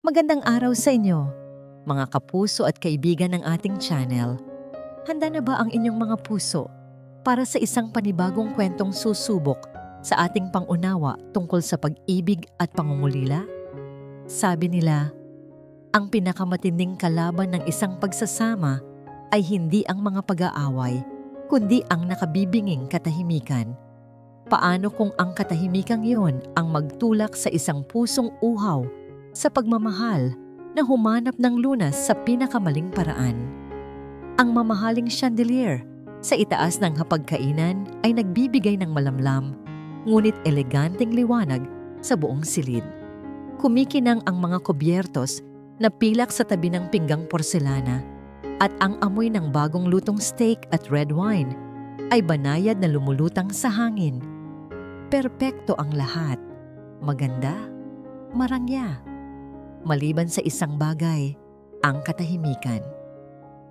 Magandang araw sa inyo, mga kapuso at kaibigan ng ating channel. Handa na ba ang inyong mga puso para sa isang panibagong kwentong susubok sa ating pangunawa tungkol sa pag-ibig at pangungulila? Sabi nila, ang pinakamatinding kalaban ng isang pagsasama ay hindi ang mga pag-aaway, kundi ang nakabibinging katahimikan. Paano kung ang katahimikang iyon ang magtulak sa isang pusong uhaw sa pagmamahal na humanap ng lunas sa pinakamaling paraan? Ang mamahaling chandelier sa itaas ng hapagkainan ay nagbibigay ng malamlam, ngunit eleganteng liwanag sa buong silid. Kumikinang ang mga kubyertos na pilak sa tabi ng pinggang porselana, at ang amoy ng bagong lutong steak at red wine ay banayad na lumulutang sa hangin. Perpekto ang lahat. Maganda, marangya. Maliban sa isang bagay, ang katahimikan.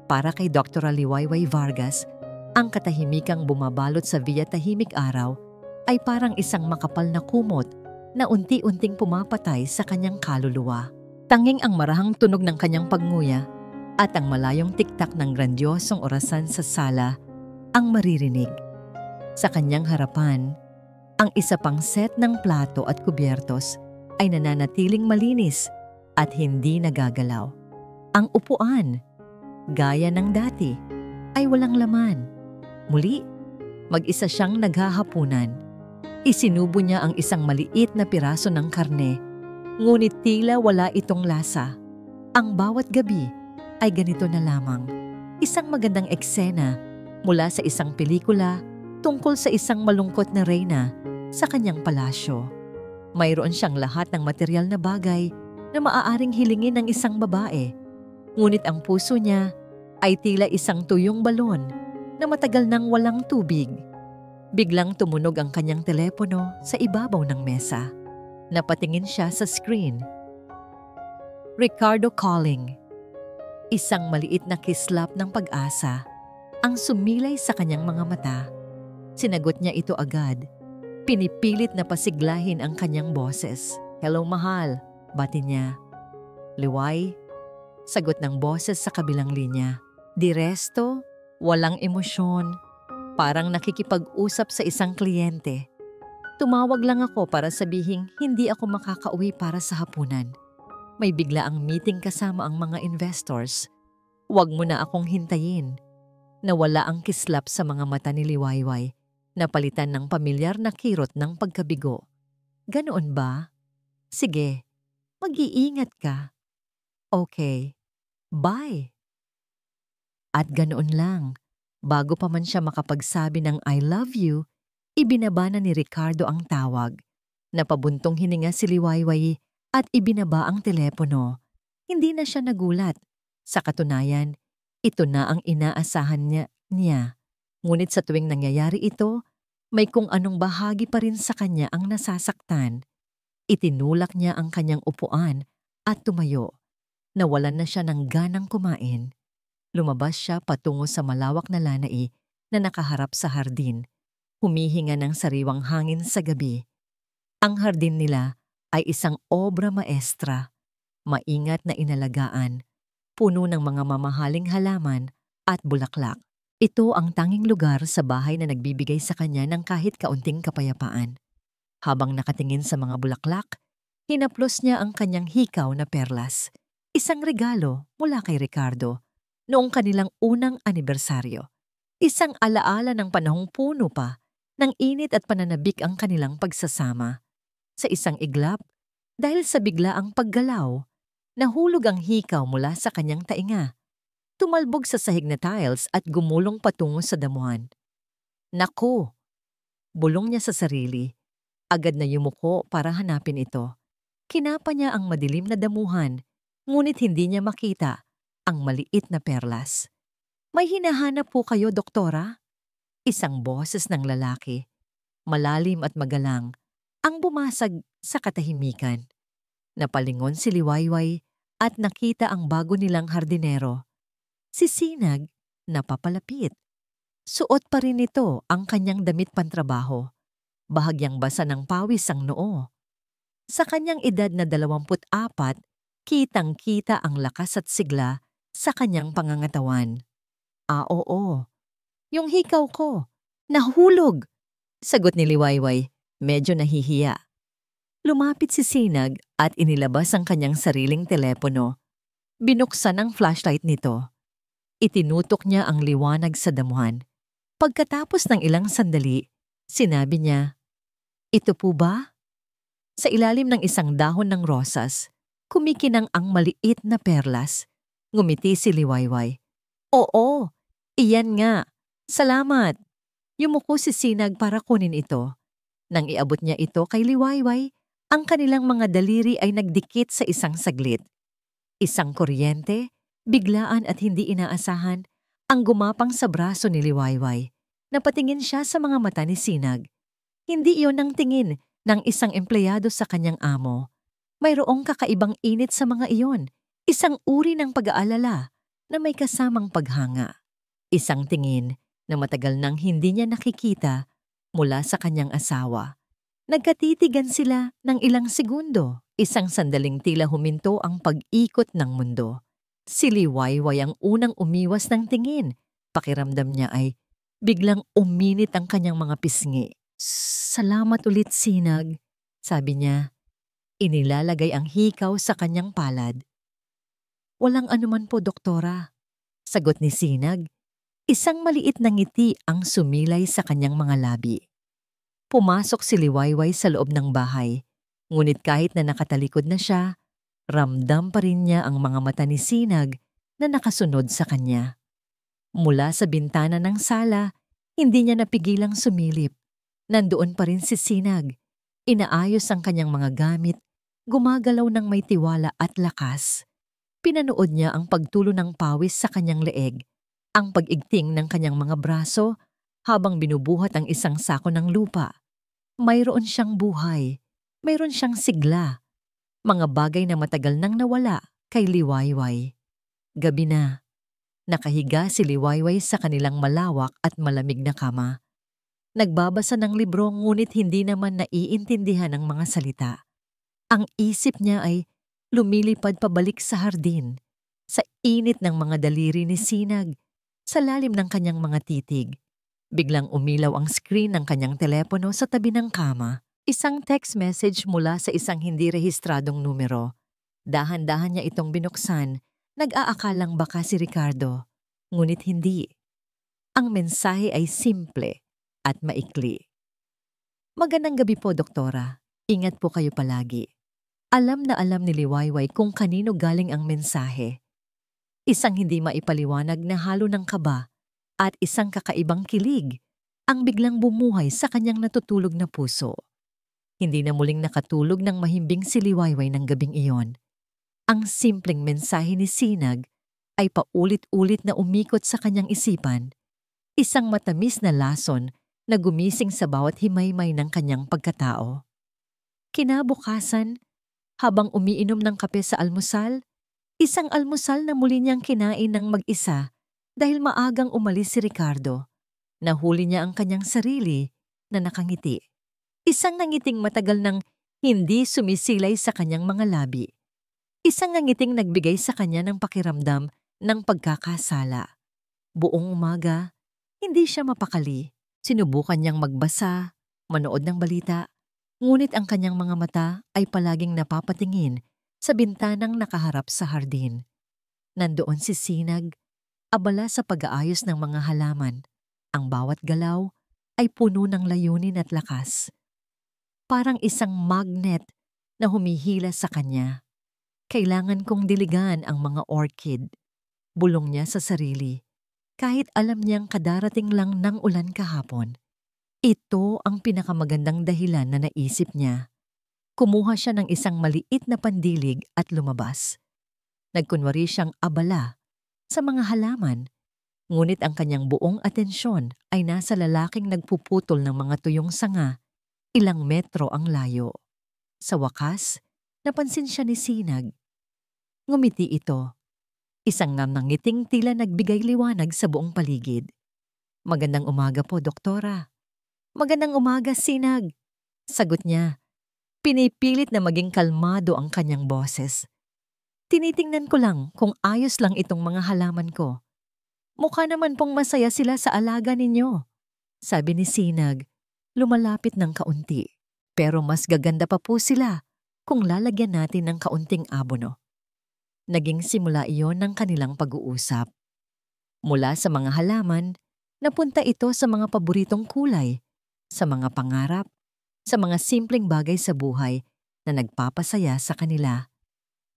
Para kay Dr. Liwayway Vargas, ang katahimikang bumabalot sa Villa Tahimik Araw ay parang isang makapal na kumot na unti-unting pumapatay sa kanyang kaluluwa. Tanging ang marahang tunog ng kanyang pagnguya at ang malayong tiktak ng grandiosong orasan sa sala ang maririnig. Sa kanyang harapan, ang isa pang set ng plato at kubyertos ay nananatiling malinis at hindi nagagalaw. Ang upuan, gaya ng dati, ay walang laman. Muli, mag-isa siyang naghahapunan. Isinubo niya ang isang maliit na piraso ng karne, ngunit tila wala itong lasa. Ang bawat gabi ay ganito na lamang. Isang magandang eksena mula sa isang pelikula tungkol sa isang malungkot na reyna sa kanyang palasyo. Mayroon siyang lahat ng material na bagay na maaaring hilingin ng isang babae, ngunit ang puso niya ay tila isang tuyong balon na matagal nang walang tubig. Biglang tumunog ang kanyang telepono sa ibabaw ng mesa. Napatingin siya sa screen. Ricardo calling. Isang maliit na kislap ng pag-asa ang sumilay sa kanyang mga mata. Sinagot niya ito agad. Pinipilit na pasiglahin ang kanyang boses. Hello, mahal. Bati niya. Liway, sagot ng boses sa kabilang linya. Diresto, walang emosyon, parang nakikipag-usap sa isang kliyente. Tumawag lang ako para sabihing hindi ako makakauwi para sa hapunan. May bigla ang meeting kasama ang mga investors. Huwag mo na akong hintayin. Nawala ang kislap sa mga mata ni Liwayway, napalitan ng pamilyar na kirot ng pagkabigo. Ganoon ba? Sige. Mag-iingat ka. Okay. Bye. At ganoon lang. Bago pa man siya makapagsabi ng I love you, ibinaba na ni Ricardo ang tawag. Napabuntong hininga si Liwayway at ibinaba ang telepono. Hindi na siya nagulat. Sa katunayan, ito na ang inaasahan niya. Ngunit sa tuwing nangyayari ito, may kung anong bahagi pa rin sa kanya ang nasasaktan. Itinulak niya ang kanyang upuan at tumayo. Nawalan na siya ng ganang kumain. Lumabas siya patungo sa malawak na lanai na nakaharap sa hardin. Humihinga ng sariwang hangin sa gabi. Ang hardin nila ay isang obra maestra. Maingat na inalagaan. Puno ng mga mamahaling halaman at bulaklak. Ito ang tanging lugar sa bahay na nagbibigay sa kanya ng kahit kaunting kapayapaan. Habang nakatingin sa mga bulaklak, hinaplos niya ang kanyang hikaw na perlas. Isang regalo mula kay Ricardo noong kanilang unang anibersaryo. Isang alaala ng panahong puno pa ng init at pananabik ang kanilang pagsasama. Sa isang iglap, dahil sa biglaang paggalaw, nahulog ang hikaw mula sa kanyang tainga. Tumalbog sa sahig na tiles at gumulong patungo sa damuhan. Naku! Bulong niya sa sarili. Agad na yumuko para hanapin ito. Kinapa niya ang madilim na damuhan, ngunit hindi niya makita ang maliit na perlas. May hinahanap po kayo, doktora? Isang boses ng lalaki, malalim at magalang, ang bumasag sa katahimikan. Napalingon si Liwayway at nakita ang bago nilang hardinero. Si Sinag, napapalapit. Suot pa rin ito ang kanyang damit pantrabaho. Bahagyang basa ng pawis ang noo. Sa kanyang edad na 24, Kitang-kita ang lakas at sigla sa kanyang pangangatawan. Oo. Yung hikaw ko. Nahulog! Sagot ni Liwayway, medyo nahihiya. Lumapit si Sinag at inilabas ang kanyang sariling telepono. Binuksan ang flashlight nito. Itinutok niya ang liwanag sa damuhan. Pagkatapos ng ilang sandali, sinabi niya, "Ito po ba?" Sa ilalim ng isang dahon ng rosas, kumikinang ang maliit na perlas. Ngumiti si Liwayway. "Oo, iyan nga. Salamat." Yumuko si Sinag para kunin ito. Nang iabot niya ito kay Liwayway, ang kanilang mga daliri ay nagdikit sa isang saglit. Isang kuryente, biglaan at hindi inaasahan, ang gumapang sa braso ni Liwayway. Napatingin siya sa mga mata ni Sinag. Hindi iyon ang tingin ng isang empleyado sa kanyang amo. Mayroong kakaibang init sa mga iyon, isang uri ng pag-aalala na may kasamang paghanga. Isang tingin na matagal nang hindi niya nakikita mula sa kanyang asawa. Nagkatitigan sila ng ilang segundo. Isang sandaling tila huminto ang pag-ikot ng mundo. Si Liwayway ang unang umiwas ng tingin. Pakiramdam niya ay biglang uminit ang kanyang mga pisngi. "Salamat ulit, Sinag," sabi niya. Inilalagay ang hikaw sa kanyang palad. "Walang anuman po, doktora," sagot ni Sinag. Isang maliit na ngiti ang sumilay sa kanyang mga labi. Pumasok si Liwayway sa loob ng bahay. Ngunit kahit na nakatalikod na siya, ramdam pa rin niya ang mga mata ni Sinag na nakasunod sa kanya. Mula sa bintana ng sala, hindi niya napigilang sumilip. Nandoon pa rin si Sinag. Inaayos ang kanyang mga gamit, gumagalaw ng may tiwala at lakas. Pinanood niya ang pagtulo ng pawis sa kanyang leeg, ang pag-igting ng kanyang mga braso habang binubuhat ang isang sako ng lupa. Mayroon siyang buhay, mayroon siyang sigla, mga bagay na matagal nang nawala kay Liwayway. Gabi na. Nakahiga si Liwayway sa kanilang malawak at malamig na kama. Nagbabasa ng libro ngunit hindi naman naiintindihan ang mga salita. Ang isip niya ay lumilipad pabalik sa hardin, sa init ng mga daliri ni Sinag, sa lalim ng kanyang mga titig. Biglang umilaw ang screen ng kanyang telepono sa tabi ng kama. Isang text message mula sa isang hindi rehistradong numero. Dahan-dahan niya itong binuksan. Nag-aakalang baka si Ricardo. Ngunit hindi. Ang mensahe ay simple at maikli. "Magandang gabi po, doktora. Ingat po kayo palagi." Alam na alam ni Liwayway kung kanino galing ang mensahe. Isang hindi maipaliwanag na halo ng kaba at isang kakaibang kilig ang biglang bumuhay sa kanyang natutulog na puso. Hindi na muling nakatulog ng mahimbing si Liwayway ng gabing iyon. Ang simpleng mensahe ni Sinag ay paulit-ulit na umikot sa kanyang isipan, isang matamis na lason na gumising sa bawat himaymay ng kanyang pagkatao. Kinabukasan, habang umiinom ng kape sa almusal, isang almusal na muli niyang kinain ng mag-isa dahil maagang umalis si Ricardo. Nahuli niya ang kanyang sarili na nakangiti. Isang nangiting matagal nang hindi sumisilay sa kanyang mga labi. Isang nangiting nagbigay sa kanya ng pakiramdam ng pagkakasala. Buong umaga, hindi siya mapakali. Sinubukan niyang magbasa, manood ng balita, ngunit ang kanyang mga mata ay palaging napapatingin sa bintanang nakaharap sa hardin. Nandoon si Sinag, abala sa pag-aayos ng mga halaman. Ang bawat galaw ay puno ng layunin at lakas. Parang isang magnet na humihila sa kanya. "Kailangan kong diligan ang mga orchid," bulong niya sa sarili. Kahit alam niyang kadarating lang ng ulan kahapon. Ito ang pinakamagandang dahilan na naisip niya. Kumuha siya ng isang maliit na pandilig at lumabas. Nagkunwari siyang abala sa mga halaman, ngunit ang kanyang buong atensyon ay nasa lalaking nagpuputol ng mga tuyong sanga, ilang metro ang layo. Sa wakas, napansin siya ni Sinag. Ngumiti ito. Isang ngiting tila nagbigay liwanag sa buong paligid. "Magandang umaga po, doktora." "Magandang umaga, Sinag," sagot niya. Pinipilit na maging kalmado ang kanyang boses. Tinitingnan ko lang kung ayos lang itong mga halaman ko. Mukha naman pong masaya sila sa alaga ninyo, sabi ni Sinag, lumalapit ng kaunti. Pero mas gaganda pa po sila kung lalagyan natin ng kaunting abono. Naging simula iyon ng kanilang pag-uusap. Mula sa mga halaman, napunta ito sa mga paboritong kulay, sa mga pangarap, sa mga simpleng bagay sa buhay na nagpapasaya sa kanila.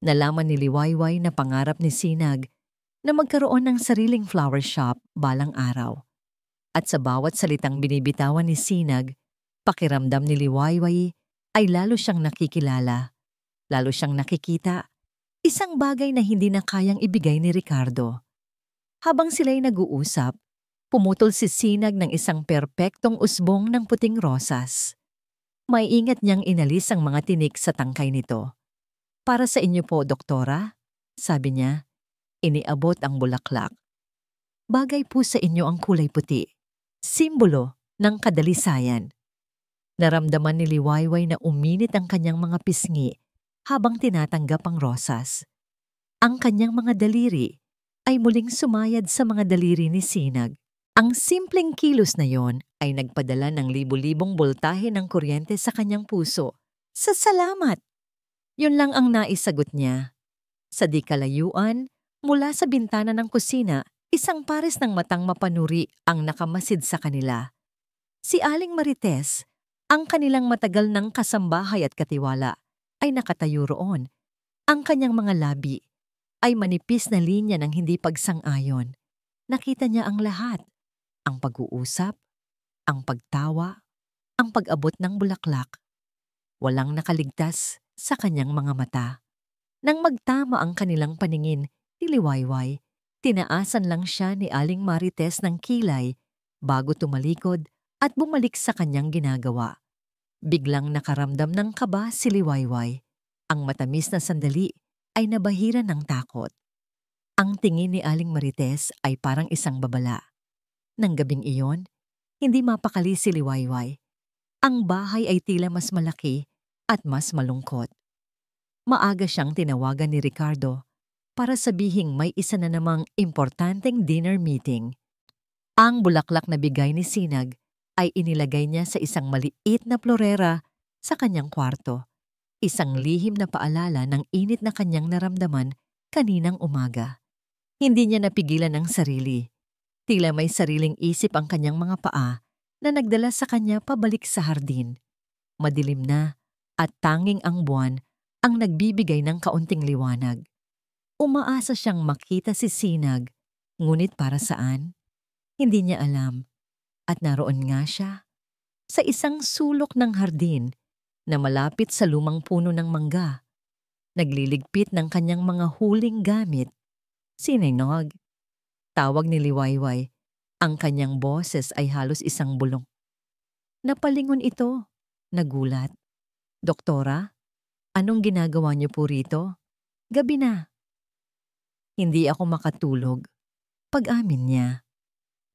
Nalaman ni Liwayway na pangarap ni Sinag na magkaroon ng sariling flower shop balang araw. At sa bawat salitang binibitawan ni Sinag, pakiramdam ni Liwayway ay lalo siyang nakikilala, lalo siyang nakikita, isang bagay na hindi na kayang ibigay ni Ricardo. Habang sila'y nag-uusap, pumutol si Sinag ng isang perpektong usbong ng puting rosas. May ingat niyang inalis ang mga tinik sa tangkay nito. Para sa inyo po, doktora, sabi niya, iniabot ang bulaklak. Bagay po sa inyo ang kulay puti, simbolo ng kadalisayan. Naramdaman ni Liwayway na uminit ang kanyang mga pisngi habang tinatanggap ang rosas. Ang kanyang mga daliri ay muling sumayad sa mga daliri ni Sinag. Ang simpleng kilos na yon ay nagpadala ng libu-libong boltahe ng kuryente sa kanyang puso. Sa salamat! Yun lang ang naisagot niya. Sa di kalayuan, mula sa bintana ng kusina, isang pares ng matang mapanuri ang nakamasid sa kanila. Si Aling Marites, ang kanilang matagal ng kasambahay at katiwala, ay nakatayo roon. Ang kanyang mga labi ay manipis na linya ng hindi pagsang-ayon. Nakita niya ang lahat. Ang pag-uusap, ang pagtawa, ang pag-abot ng bulaklak. Walang nakaligtas sa kanyang mga mata. Nang magtama ang kanilang paningin ni Liwayway, tinaasan lang siya ni Aling Marites ng kilay bago tumalikod at bumalik sa kanyang ginagawa. Biglang nakaramdam ng kaba si Liwayway. Ang matamis na sandali ay nabahiran ng takot. Ang tingin ni Aling Marites ay parang isang babala. Nang gabing iyon, hindi mapakali si Liwayway. Ang bahay ay tila mas malaki at mas malungkot. Maaga siyang tinawagan ni Ricardo para sabihing may isa na namang importanteng dinner meeting. Ang bulaklak na bigay ni Sinag ay inilagay niya sa isang maliit na florera sa kanyang kwarto. Isang lihim na paalala ng init na kanyang naramdaman kaninang umaga. Hindi niya napigilan ang sarili. Tila may sariling isip ang kanyang mga paa na nagdala sa kanya pabalik sa hardin. Madilim na at tanging ang buwan ang nagbibigay ng kaunting liwanag. Umaasa siyang makita si Sinag, ngunit para saan? Hindi niya alam. At naroon nga siya, sa isang sulok ng hardin na malapit sa lumang puno ng mangga. Nagliligpit ng kanyang mga huling gamit. Sinaynog. Tawag ni Liwayway. Ang kanyang boses ay halos isang bulong. Napalingon ito. Nagulat. Doktora, anong ginagawa niyo po rito? Gabi na. Hindi ako makatulog. Pag-amin niya.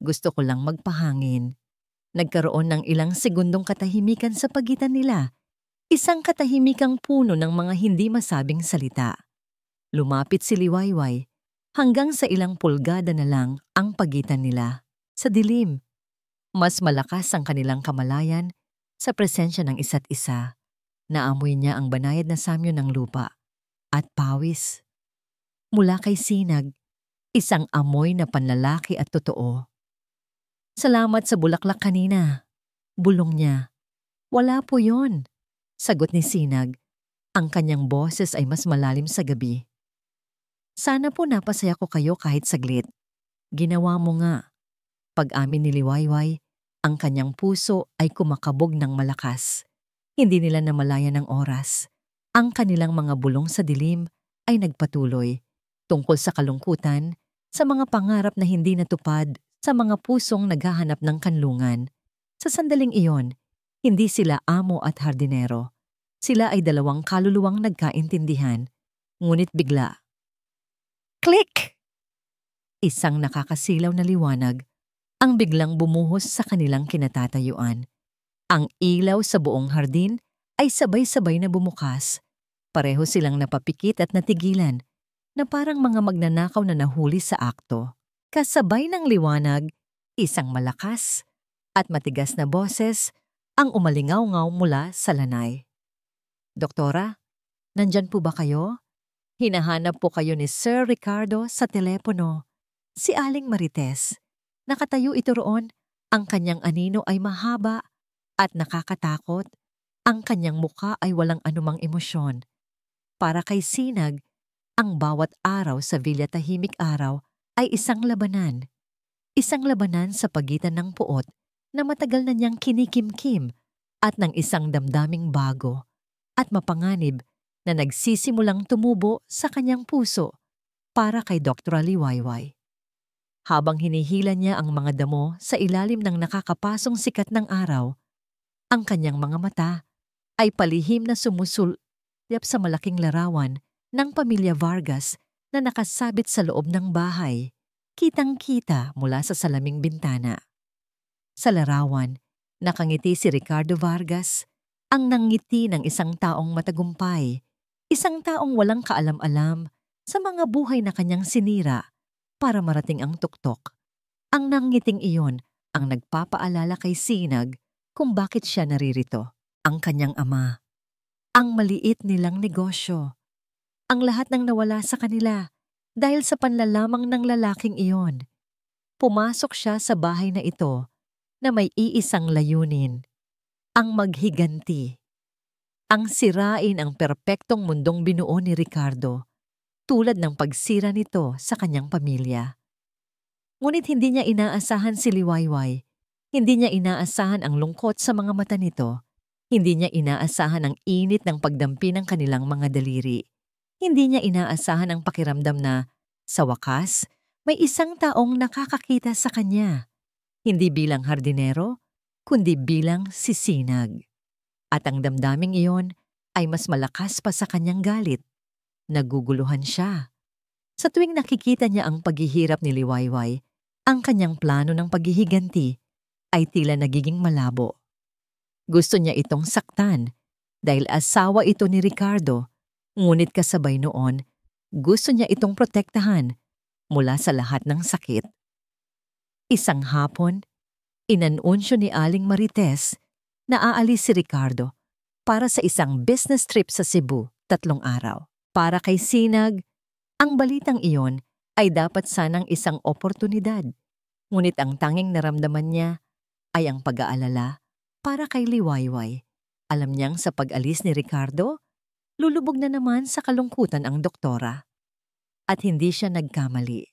Gusto ko lang magpahangin. Nagkaroon ng ilang segundong katahimikan sa pagitan nila. Isang katahimikang puno ng mga hindi masabing salita. Lumapit si Liwayway. Hanggang sa ilang pulgada na lang ang pagitan nila. Sa dilim, mas malakas ang kanilang kamalayan sa presensya ng isa't isa. Naamoy niya ang banayad na samyo ng lupa at pawis. Mula kay Sinag, isang amoy na panlalaki at totoo. Salamat sa bulaklak kanina. Bulong niya. Wala po yon, sagot ni Sinag. Ang kanyang boses ay mas malalim sa gabi. Sana po napasaya ko kayo kahit saglit. Ginawa mo nga. Pag-amin ni Liwayway, ang kanyang puso ay kumakabog ng malakas. Hindi nila namalayan ng oras. Ang kanilang mga bulong sa dilim ay nagpatuloy. Tungkol sa kalungkutan, sa mga pangarap na hindi natupad, sa mga pusong naghahanap ng kanlungan. Sa sandaling iyon, hindi sila amo at hardinero. Sila ay dalawang kaluluwang nagkaintindihan. Ngunit bigla, click! Isang nakakasilaw na liwanag ang biglang bumuhos sa kanilang kinatatayuan. Ang ilaw sa buong hardin ay sabay-sabay na bumukas. Pareho silang napapikit at natigilan. na parang mga magnanakaw na nahuli sa akto. Kasabay ng liwanag, isang malakas at matigas na boses ang umalingaw-ngaw mula sa lanay. Doktora, nandyan po ba kayo? Hinahanap po kayo ni Sir Ricardo sa telepono. Si Aling Marites. Nakatayo ito roon. Ang kanyang anino ay mahaba at nakakatakot. Ang kanyang muka ay walang anumang emosyon. Para kay Sinag, ang bawat araw sa Villa Tahimik Araw ay isang labanan. Isang labanan sa pagitan ng puot na matagal na niyang kinikimkim at ng isang damdaming bago at mapanganib na nagsisimulang tumubo sa kanyang puso para kay Dr. Liwayway. Habang hinihila niya ang mga damo sa ilalim ng nakakapasong sikat ng araw, ang kanyang mga mata ay palihim na sumusulyap sa malaking larawan ng pamilya Vargas na nakasabit sa loob ng bahay, kitang-kita mula sa salaming bintana. Sa larawan, nakangiti si Ricardo Vargas, ang nangiti ng isang taong matagumpay, isang taong walang kaalam-alam sa mga buhay na kanyang sinira para marating ang tuktok. Ang nangiting iyon ang nagpapaalala kay Sinag kung bakit siya naririto. Ang kanyang ama, ang maliit nilang negosyo, ang lahat ng nawala sa kanila dahil sa panlalamang ng lalaking iyon. Pumasok siya sa bahay na ito na may iisang layunin, ang maghiganti. Ang sirain ang perpektong mundong binuo ni Ricardo, tulad ng pagsira nito sa kanyang pamilya. Ngunit hindi niya inaasahan si Liwayway, hindi niya inaasahan ang lungkot sa mga mata nito, hindi niya inaasahan ang init ng pagdampi ng kanilang mga daliri. Hindi niya inaasahan ang pakiramdam na, sa wakas, may isang taong nakakakita sa kanya. Hindi bilang hardinero, kundi bilang si Sinag. At ang damdaming iyon ay mas malakas pa sa kanyang galit. Naguguluhan siya. Sa tuwing nakikita niya ang paghihirap ni Liwayway, ang kanyang plano ng paghihiganti ay tila nagiging malabo. Gusto niya itong saktan dahil asawa ito ni Ricardo, ngunit kasabay noon, gusto niya itong protektahan mula sa lahat ng sakit. Isang hapon, inanunsyo ni Aling Marites na aalis si Ricardo para sa isang business trip sa Cebu, 3 araw. Para kay Sinag, ang balitang iyon ay dapat sanang isang oportunidad, ngunit ang tanging naramdaman niya ay ang pag-aalala para kay Liwayway. Alam niyang sa pag-alis ni Ricardo, lulubog na naman sa kalungkutan ang doktora. At hindi siya nagkamali.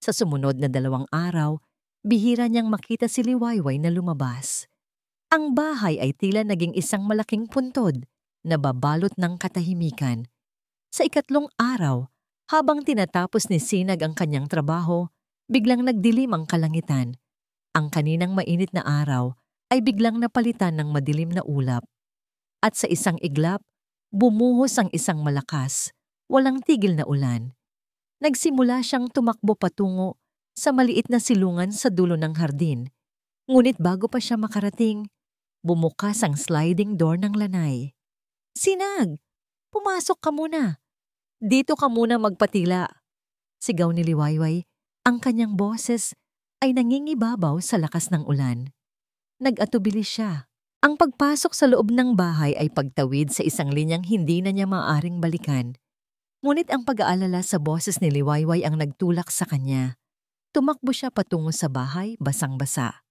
Sa sumunod na 2 araw, bihira niyang makita si Liwayway na lumabas. Ang bahay ay tila naging isang malaking puntod na babalot ng katahimikan. Sa 3 araw, habang tinatapos ni Sinag ang kanyang trabaho, biglang nagdilim ang kalangitan. Ang kaninang mainit na araw ay biglang napalitan ng madilim na ulap. At sa isang iglap, bumuhos ang isang malakas, walang tigil na ulan. Nagsimula siyang tumakbo patungo sa maliit na silungan sa dulo ng hardin. Ngunit bago pa siya makarating, bumukas ang sliding door ng lanay. "Sinag, pumasok ka muna. Dito ka muna magpatila." Sigaw ni Liwayway, ang kanyang boses ay nangingibabaw sa lakas ng ulan. Nag-atubili siya. Ang pagpasok sa loob ng bahay ay pagtawid sa isang linyang hindi na niya maaaring balikan. Ngunit ang pag-aalala sa boses ni Liwayway ang nagtulak sa kanya. Tumakbo siya patungo sa bahay, basang-basa.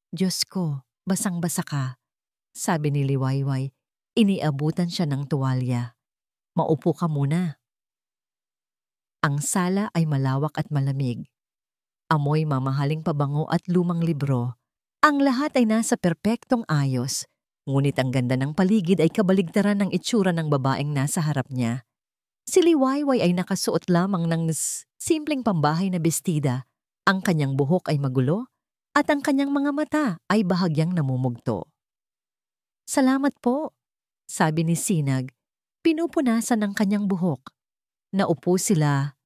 "Diyos ko, basang-basa ka," sabi ni Liwayway. Iniabutan siya ng tuwalya. "Maupo ka muna." Ang sala ay malawak at malamig. Amoy mamahaling pabango at lumang libro. Ang lahat ay nasa perpektong ayos, ngunit ang ganda ng paligid ay kabaligtaran ng itsura ng babaeng nasa harap niya. Si Liwayway ay nakasuot lamang ng simpleng pambahay na bestida. Ang kanyang buhok ay magulo at ang kanyang mga mata ay bahagyang namumugto. "Salamat po," sabi ni Sinag, pinupunasan ng kanyang buhok. Naupo sila.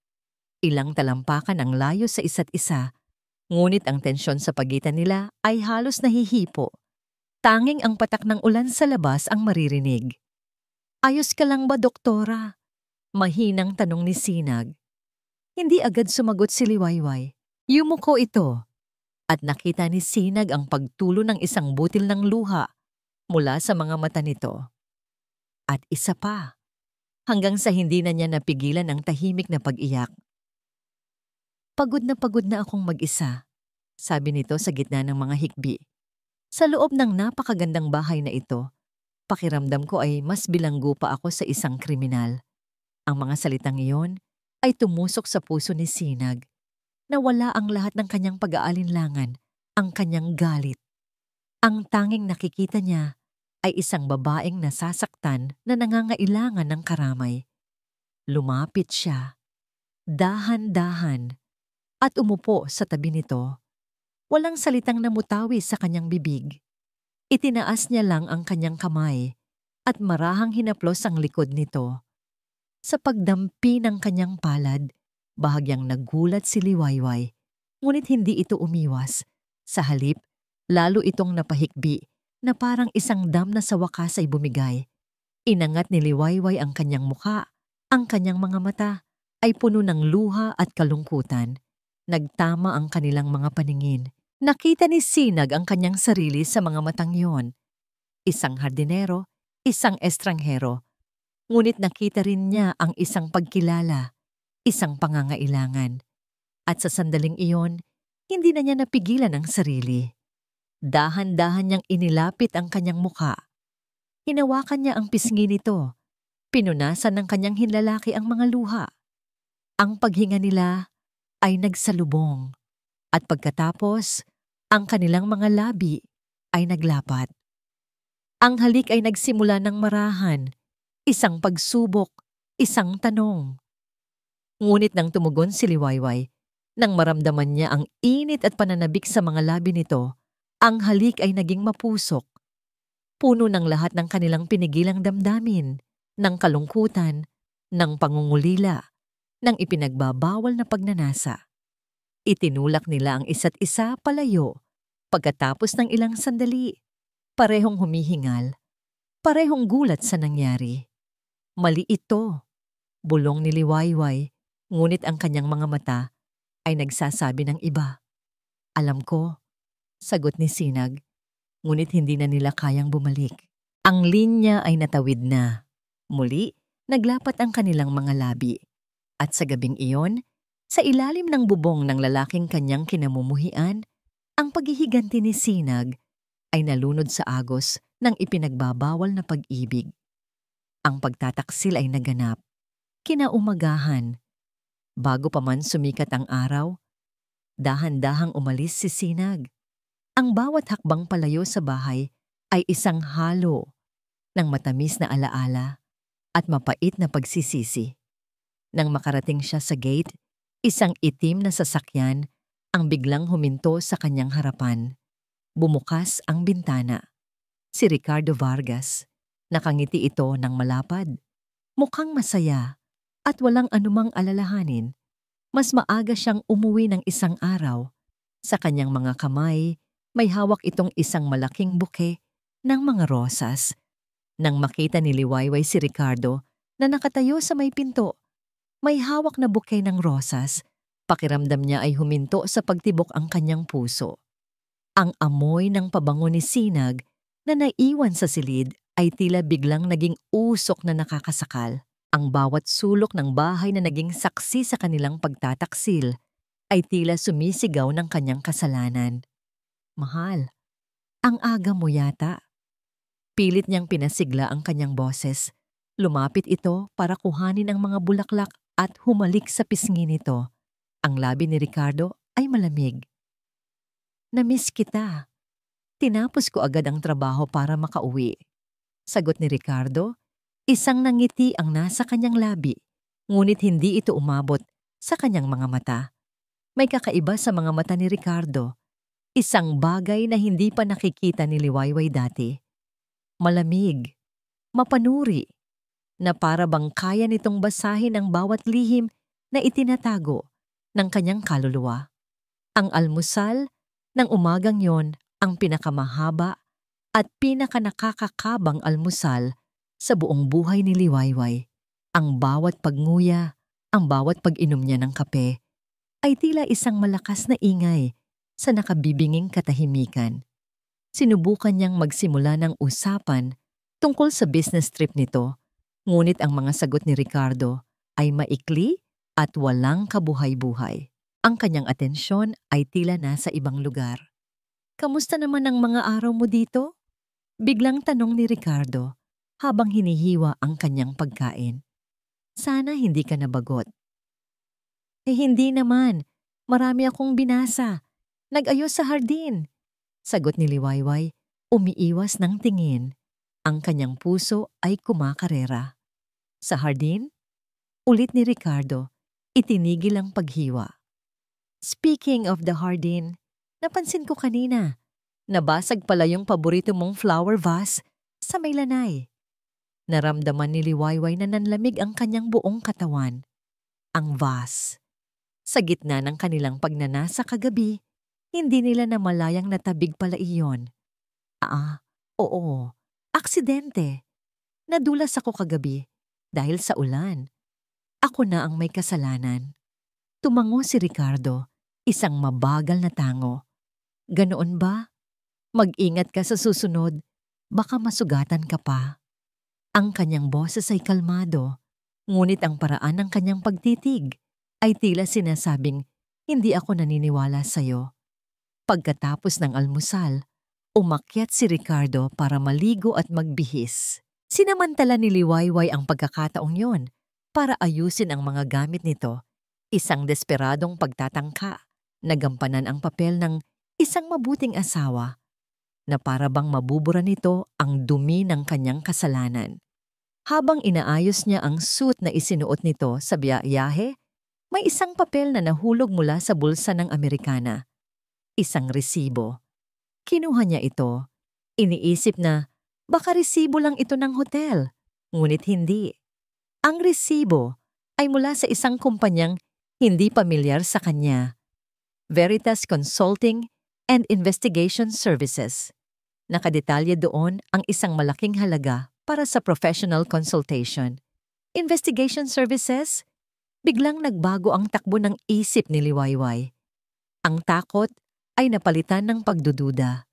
Ilang talampakan ang layo sa isa't isa, ngunit ang tensyon sa pagitan nila ay halos nahihipo. Tanging ang patak ng ulan sa labas ang maririnig. "Ayos ka lang ba, doktora?" Mahinang tanong ni Sinag. Hindi agad sumagot si Liwayway. Yumuko ito at nakita ni Sinag ang pagtulo ng isang butil ng luha mula sa mga mata nito. At isa pa, hanggang sa hindi na niya napigilan ang tahimik na pag-iyak. Pagod na akong mag-isa, sabi nito sa gitna ng mga hikbi. Sa loob ng napakagandang bahay na ito, pakiramdam ko ay mas bilanggo pa ako sa isang kriminal. Ang mga salitang iyon ay tumusok sa puso ni Sinag. Nawala ang lahat ng kanyang pag-aalinlangan, ang kanyang galit. Ang tanging nakikita niya ay isang babaeng nasasaktan na nangangailangan ng karamay. Lumapit siya, dahan-dahan, at umupo sa tabi nito. Walang salitang namutawi sa kanyang bibig. Itinaas niya lang ang kanyang kamay at marahang hinaplos ang likod nito. Sa pagdampi ng kanyang palad, bahagyang nagulat si Liwayway, ngunit hindi ito umiwas. Sa halip, lalo itong napahikbi na parang isang dam na sa wakas ay bumigay. Inangat ni Liwayway ang kanyang mukha, ang kanyang mga mata ay puno ng luha at kalungkutan. Nagtama ang kanilang mga paningin. Nakita ni Sinag ang kanyang sarili sa mga matang yon. Isang hardinero, isang estranghero. Ngunit nakita rin niya ang isang pagkilala, isang pangangailangan. At sa sandaling iyon, hindi na niya napigilan ang sarili. Dahan-dahan niyang inilapit ang kanyang mukha. Hinawakan niya ang pisngi nito. Pinunasan ng kanyang hinlalaki ang mga luha. Ang paghinga nila ay nagsalubong. At pagkatapos, ang kanilang mga labi ay naglapat. Ang halik ay nagsimula ng marahan, isang pagsubok, isang tanong. Ngunit nang tumugon si Liwayway, nang maramdaman niya ang init at pananabik sa mga labi nito, ang halik ay naging mapusok. Puno ng lahat ng kanilang pinigilang damdamin, ng kalungkutan, ng pangungulila, ng ipinagbabawal na pagnanasa. Itinulak nila ang isa't isa palayo. Pagkatapos ng ilang sandali, parehong humihingal, parehong gulat sa nangyari. Mali ito, bulong ni Liwayway, ngunit ang kanyang mga mata ay nagsasabi ng iba. Alam ko, sagot ni Sinag, ngunit hindi na nila kayang bumalik. Ang linya ay natawid na. Muli, naglapat ang kanilang mga labi. At sa gabing iyon, sa ilalim ng bubong ng lalaking kanyang kinamumuhian, ang paghihiganti ni Sinag ay nalunod sa agos ng ipinagbabawal na pag-ibig. Ang pagtataksil ay naganap. Kinaumagahan. Bago pa man sumikat ang araw, dahan-dahang umalis si Sinag. Ang bawat hakbang palayo sa bahay ay isang halo ng matamis na alaala at mapait na pagsisisi. Nang makarating siya sa gate, isang itim na sasakyan ang biglang huminto sa kanyang harapan. Bumukas ang bintana. Si Ricardo Vargas. Nakangiti ito ng malapad. Mukhang masaya at walang anumang alalahanin. Mas maaga siyang umuwi ng isang araw. Sa kanyang mga kamay, may hawak itong isang malaking buke ng mga rosas. Nang makita ni Liwayway si Ricardo na nakatayo sa may pinto, may hawak na bouquet ng rosas, pakiramdam niya ay huminto sa pagtibok ang kanyang puso. Ang amoy ng pabango ni Sinag na naiwan sa silid ay tila biglang naging usok na nakakasakal. Ang bawat sulok ng bahay na naging saksi sa kanilang pagtataksil ay tila sumisigaw ng kanyang kasalanan. Mahal, ang aga mo yata. Pilit niyang pinasigla ang kanyang boses. Lumapit ito para kuhanin ang mga bulaklak at humalik sa pisngi nito. Ang labi ni Ricardo ay malamig. Namiss kita. Tinapos ko agad ang trabaho para makauwi. Sagot ni Ricardo, isang nangiti ang nasa kanyang labi, ngunit hindi ito umabot sa kanyang mga mata. May kakaiba sa mga mata ni Ricardo, isang bagay na hindi pa nakikita ni Liwayway dati. Malamig, mapanuri, na para bang kaya nitong basahin ang bawat lihim na itinatago ng kanyang kaluluwa. Ang almusal ng umagang yon ang pinakamahaba at pinakanakakakabang almusal sa buong buhay ni Liwayway. Ang bawat pagnguya, ang bawat pag-inom niya ng kape, ay tila isang malakas na ingay sa nakabibinging katahimikan. Sinubukan niyang magsimula ng usapan tungkol sa business trip nito, ngunit ang mga sagot ni Ricardo ay maikli at walang kabuhay-buhay. Ang kanyang atensyon ay tila nasa ibang lugar. "Kamusta naman ang mga araw mo dito?" Biglang tanong ni Ricardo habang hinihiwa ang kanyang pagkain. "Sana hindi ka nabagot." Hindi naman. Marami akong binasa. Nag-ayos sa hardin." Sagot ni Liwayway, umiiwas ng tingin. Ang kanyang puso ay kumakarera. "Sa hardin?" Ulit ni Ricardo, itinigil ang paghiwa. "Speaking of the hardin, napansin ko kanina, nabasag pala yung paborito mong flower vase sa may lanay." Naramdaman ni Liwayway na nanlamig ang kanyang buong katawan. Ang vase. Sa gitna ng kanilang pagnanasa kagabi, hindi nila namalayang natabig pala iyon. Oo, aksidente. Nadulas ako kagabi dahil sa ulan. Ako na ang may kasalanan. Tumango si Ricardo, isang mabagal na tango. "Ganoon ba? Mag-ingat ka sa susunod, baka masugatan ka pa." Ang kanyang boses ay kalmado, ngunit ang paraan ng kanyang pagtitig ay tila sinasabing, "Hindi ako naniniwala sa'yo." Pagkatapos ng almusal, umakyat si Ricardo para maligo at magbihis. Sinamantala ni Liwayway ang pagkakataong yon para ayusin ang mga gamit nito. Isang desperadong pagtatangka, nagampanan ang papel ng isang mabuting asawa na para bang mabubura nito ang dumi ng kanyang kasalanan. Habang inaayos niya ang suit na isinuot nito sa biyahe, may isang papel na nahulog mula sa bulsa ng Amerikana. Isang resibo. Kinuha niya ito. Iniisip na baka resibo lang ito ng hotel, ngunit hindi. Ang resibo ay mula sa isang kumpanyang hindi pamilyar sa kanya. Veritas Consulting and Investigation Services. Nakadetalye doon ang isang malaking halaga para sa professional consultation. Investigation services? Biglang nagbago ang takbo ng isip ni Liwayway. Ang takot ay napalitan ng pagdududa.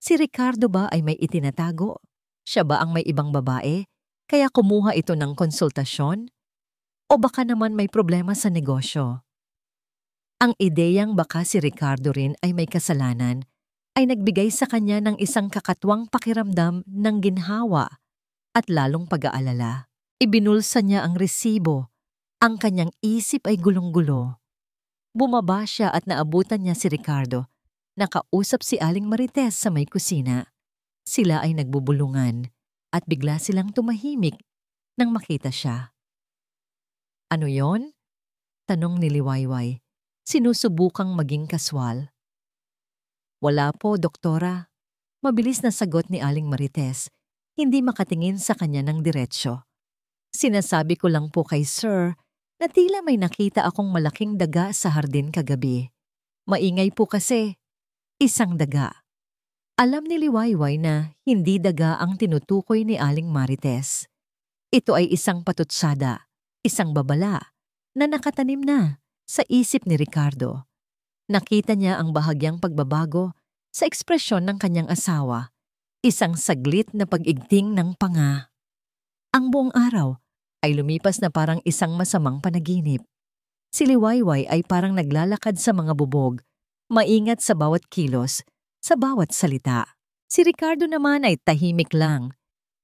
Si Ricardo ba ay may itinatago? Siya ba ang may ibang babae, kaya kumuha ito ng konsultasyon? O baka naman may problema sa negosyo? Ang ideyang baka si Ricardo rin ay may kasalanan ay nagbigay sa kanya ng isang kakatwang pakiramdam ng ginhawa at lalong pag-aalala. Ibinulsa niya ang resibo. Ang kanyang isip ay gulong-gulo. Bumaba siya at naabutan niya si Ricardo. Nakausap si Aling Marites sa may kusina. Sila ay nagbubulungan at bigla silang tumahimik nang makita siya. "Ano yon?" tanong ni Liwayway, sinusubukang maging kaswal. "Wala po, doktora." Mabilis na sagot ni Aling Marites, hindi makatingin sa kanya ng diretsyo. "Sinasabi ko lang po kay Sir na tila may nakita akong malaking daga sa hardin kagabi. Maingay po kasi. Isang daga." Alam ni Liwayway na hindi daga ang tinutukoy ni Aling Marites. Ito ay isang patutsada, isang babala na nakatanim na sa isip ni Ricardo. Nakita niya ang bahagyang pagbabago sa ekspresyon ng kanyang asawa, isang saglit na pag-igting ng panga. Ang buong araw ay lumipas na parang isang masamang panaginip. Si Liwayway ay parang naglalakad sa mga bubog, maingat sa bawat kilos, sa bawat salita. Si Ricardo naman ay tahimik lang.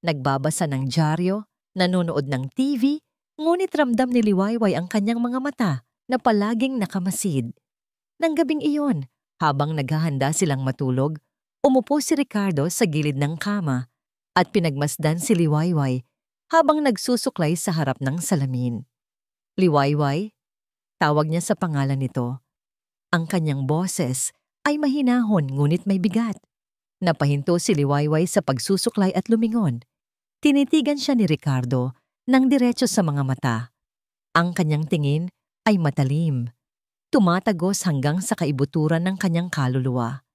Nagbabasa ng dyaryo, nanonood ng TV, ngunit ramdam ni Liwayway ang kanyang mga mata na palaging nakamasid. Nang gabing iyon, habang naghahanda silang matulog, umupo si Ricardo sa gilid ng kama at pinagmasdan si Liwayway habang nagsusuklay sa harap ng salamin. "Liwayway?" Tawag niya sa pangalan nito. Ang kanyang boses ay mahinahon ngunit may bigat. Napahinto si Liwayway sa pagsusuklay at lumingon. Tinitigan siya ni Ricardo ng diretso sa mga mata. Ang kanyang tingin ay matalim, tumatagos hanggang sa kaibuturan ng kanyang kaluluwa.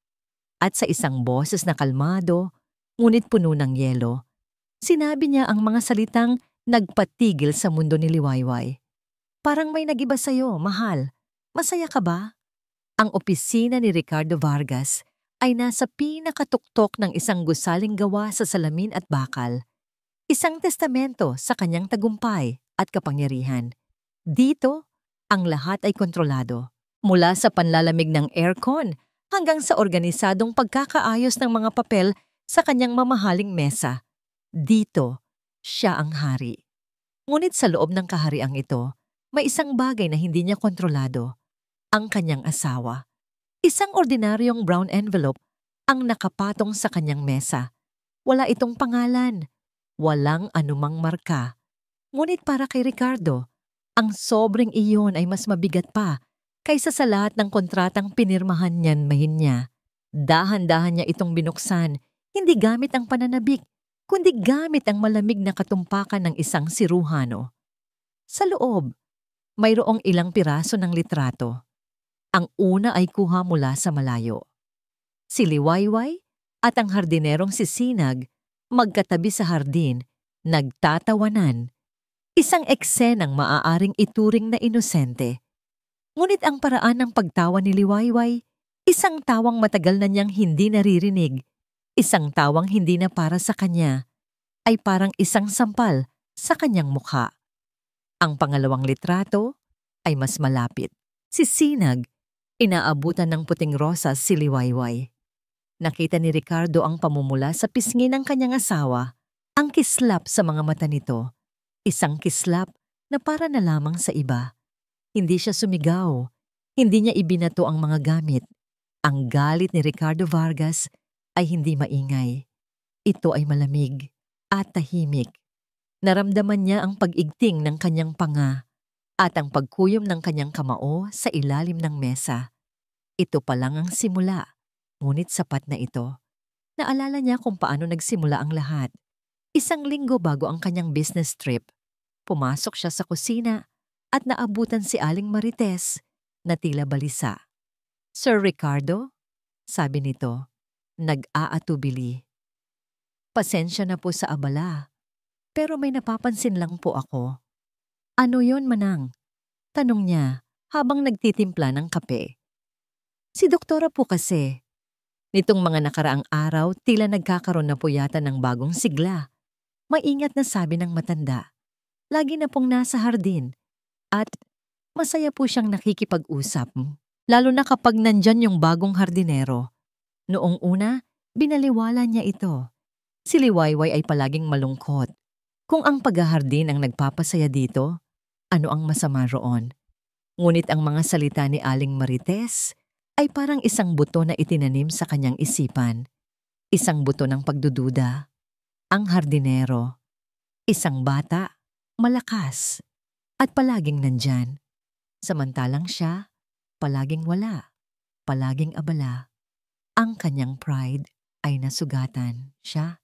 At sa isang boses na kalmado, ngunit puno ng yelo, sinabi niya ang mga salitang nagpatigil sa mundo ni Liwayway. Parang may nagiba sa'yo, mahal. Masaya ka ba? Ang opisina ni Ricardo Vargas ay nasa pinakatuktok ng isang gusaling gawa sa salamin at bakal. Isang testamento sa kanyang tagumpay at kapangyarihan. Dito, ang lahat ay kontrolado. Mula sa panlalamig ng aircon hanggang sa organisadong pagkakaayos ng mga papel sa kanyang mamahaling mesa. Dito, siya ang hari. Ngunit sa loob ng kahariang ito, may isang bagay na hindi niya kontrolado. Ang kanyang asawa. Isang ordinaryong brown envelope ang nakapatong sa kanyang mesa. Wala itong pangalan. Walang anumang marka. Ngunit para kay Ricardo, ang sobrang iyon ay mas mabigat pa kaysa sa lahat ng kontratang pinirmahan niyan mahin niya. Dahan-dahan niya itong binuksan, hindi gamit ang pananabik, kundi gamit ang malamig na katumpakan ng isang siruhano. Sa loob, mayroong ilang piraso ng litrato. Ang una ay kuha mula sa malayo. Si Liwayway at ang hardinerong si Sinag magkatabi sa hardin, nagtatawanan. Isang eksenang maaaring ituring na inosente. Ngunit ang paraan ng pagtawa ni Liwayway, isang tawang matagal na niyang hindi naririnig, isang tawang hindi na para sa kanya, ay parang isang sampal sa kanyang mukha. Ang pangalawang litrato ay mas malapit. Si Sinag, inaabutan ng puting rosas si Liwayway. Nakita ni Ricardo ang pamumula sa pisngi ng kanyang asawa, ang kislap sa mga mata nito. Isang kislap na para na lamang sa iba. Hindi siya sumigaw. Hindi niya ibinato ang mga gamit. Ang galit ni Ricardo Vargas ay hindi maingay. Ito ay malamig at tahimik. Naramdaman niya ang pag-igting ng kanyang panga at ang pagkuyom ng kanyang kamao sa ilalim ng mesa. Ito pa lang ang simula. Ngunit sapat na ito. Naalala niya kung paano nagsimula ang lahat. Isang linggo bago ang kanyang business trip, pumasok siya sa kusina at naabutan si Aling Marites na tila balisa. "Sir Ricardo?" sabi nito, nag-aatubili. "Pasensya na po sa abala, pero may napapansin lang po ako." "Ano yon, manang?" tanong niya habang nagtitimpla ng kape. "Si doktora po kasi. Nitong mga nakaraang araw, tila nagkakaroon na po yata ng bagong sigla." Maingat na sabi ng matanda. Lagi na pong nasa hardin. At masaya po siyang nakikipag-usap. Lalo na kapag nandyan yung bagong hardinero. Noong una, binaliwala niya ito. Si Liwayway ay palaging malungkot. Kung ang paghahardin ang nagpapasaya dito, ano ang masama roon? Ngunit ang mga salita ni Aling Marites ay parang isang buto na itinanim sa kanyang isipan. Isang buto ng pagdududa. Ang hardinero. Isang bata, malakas, at palaging nandyan. Samantalang siya, palaging wala, palaging abala. Ang kanyang pride ay nasugatan. Siya,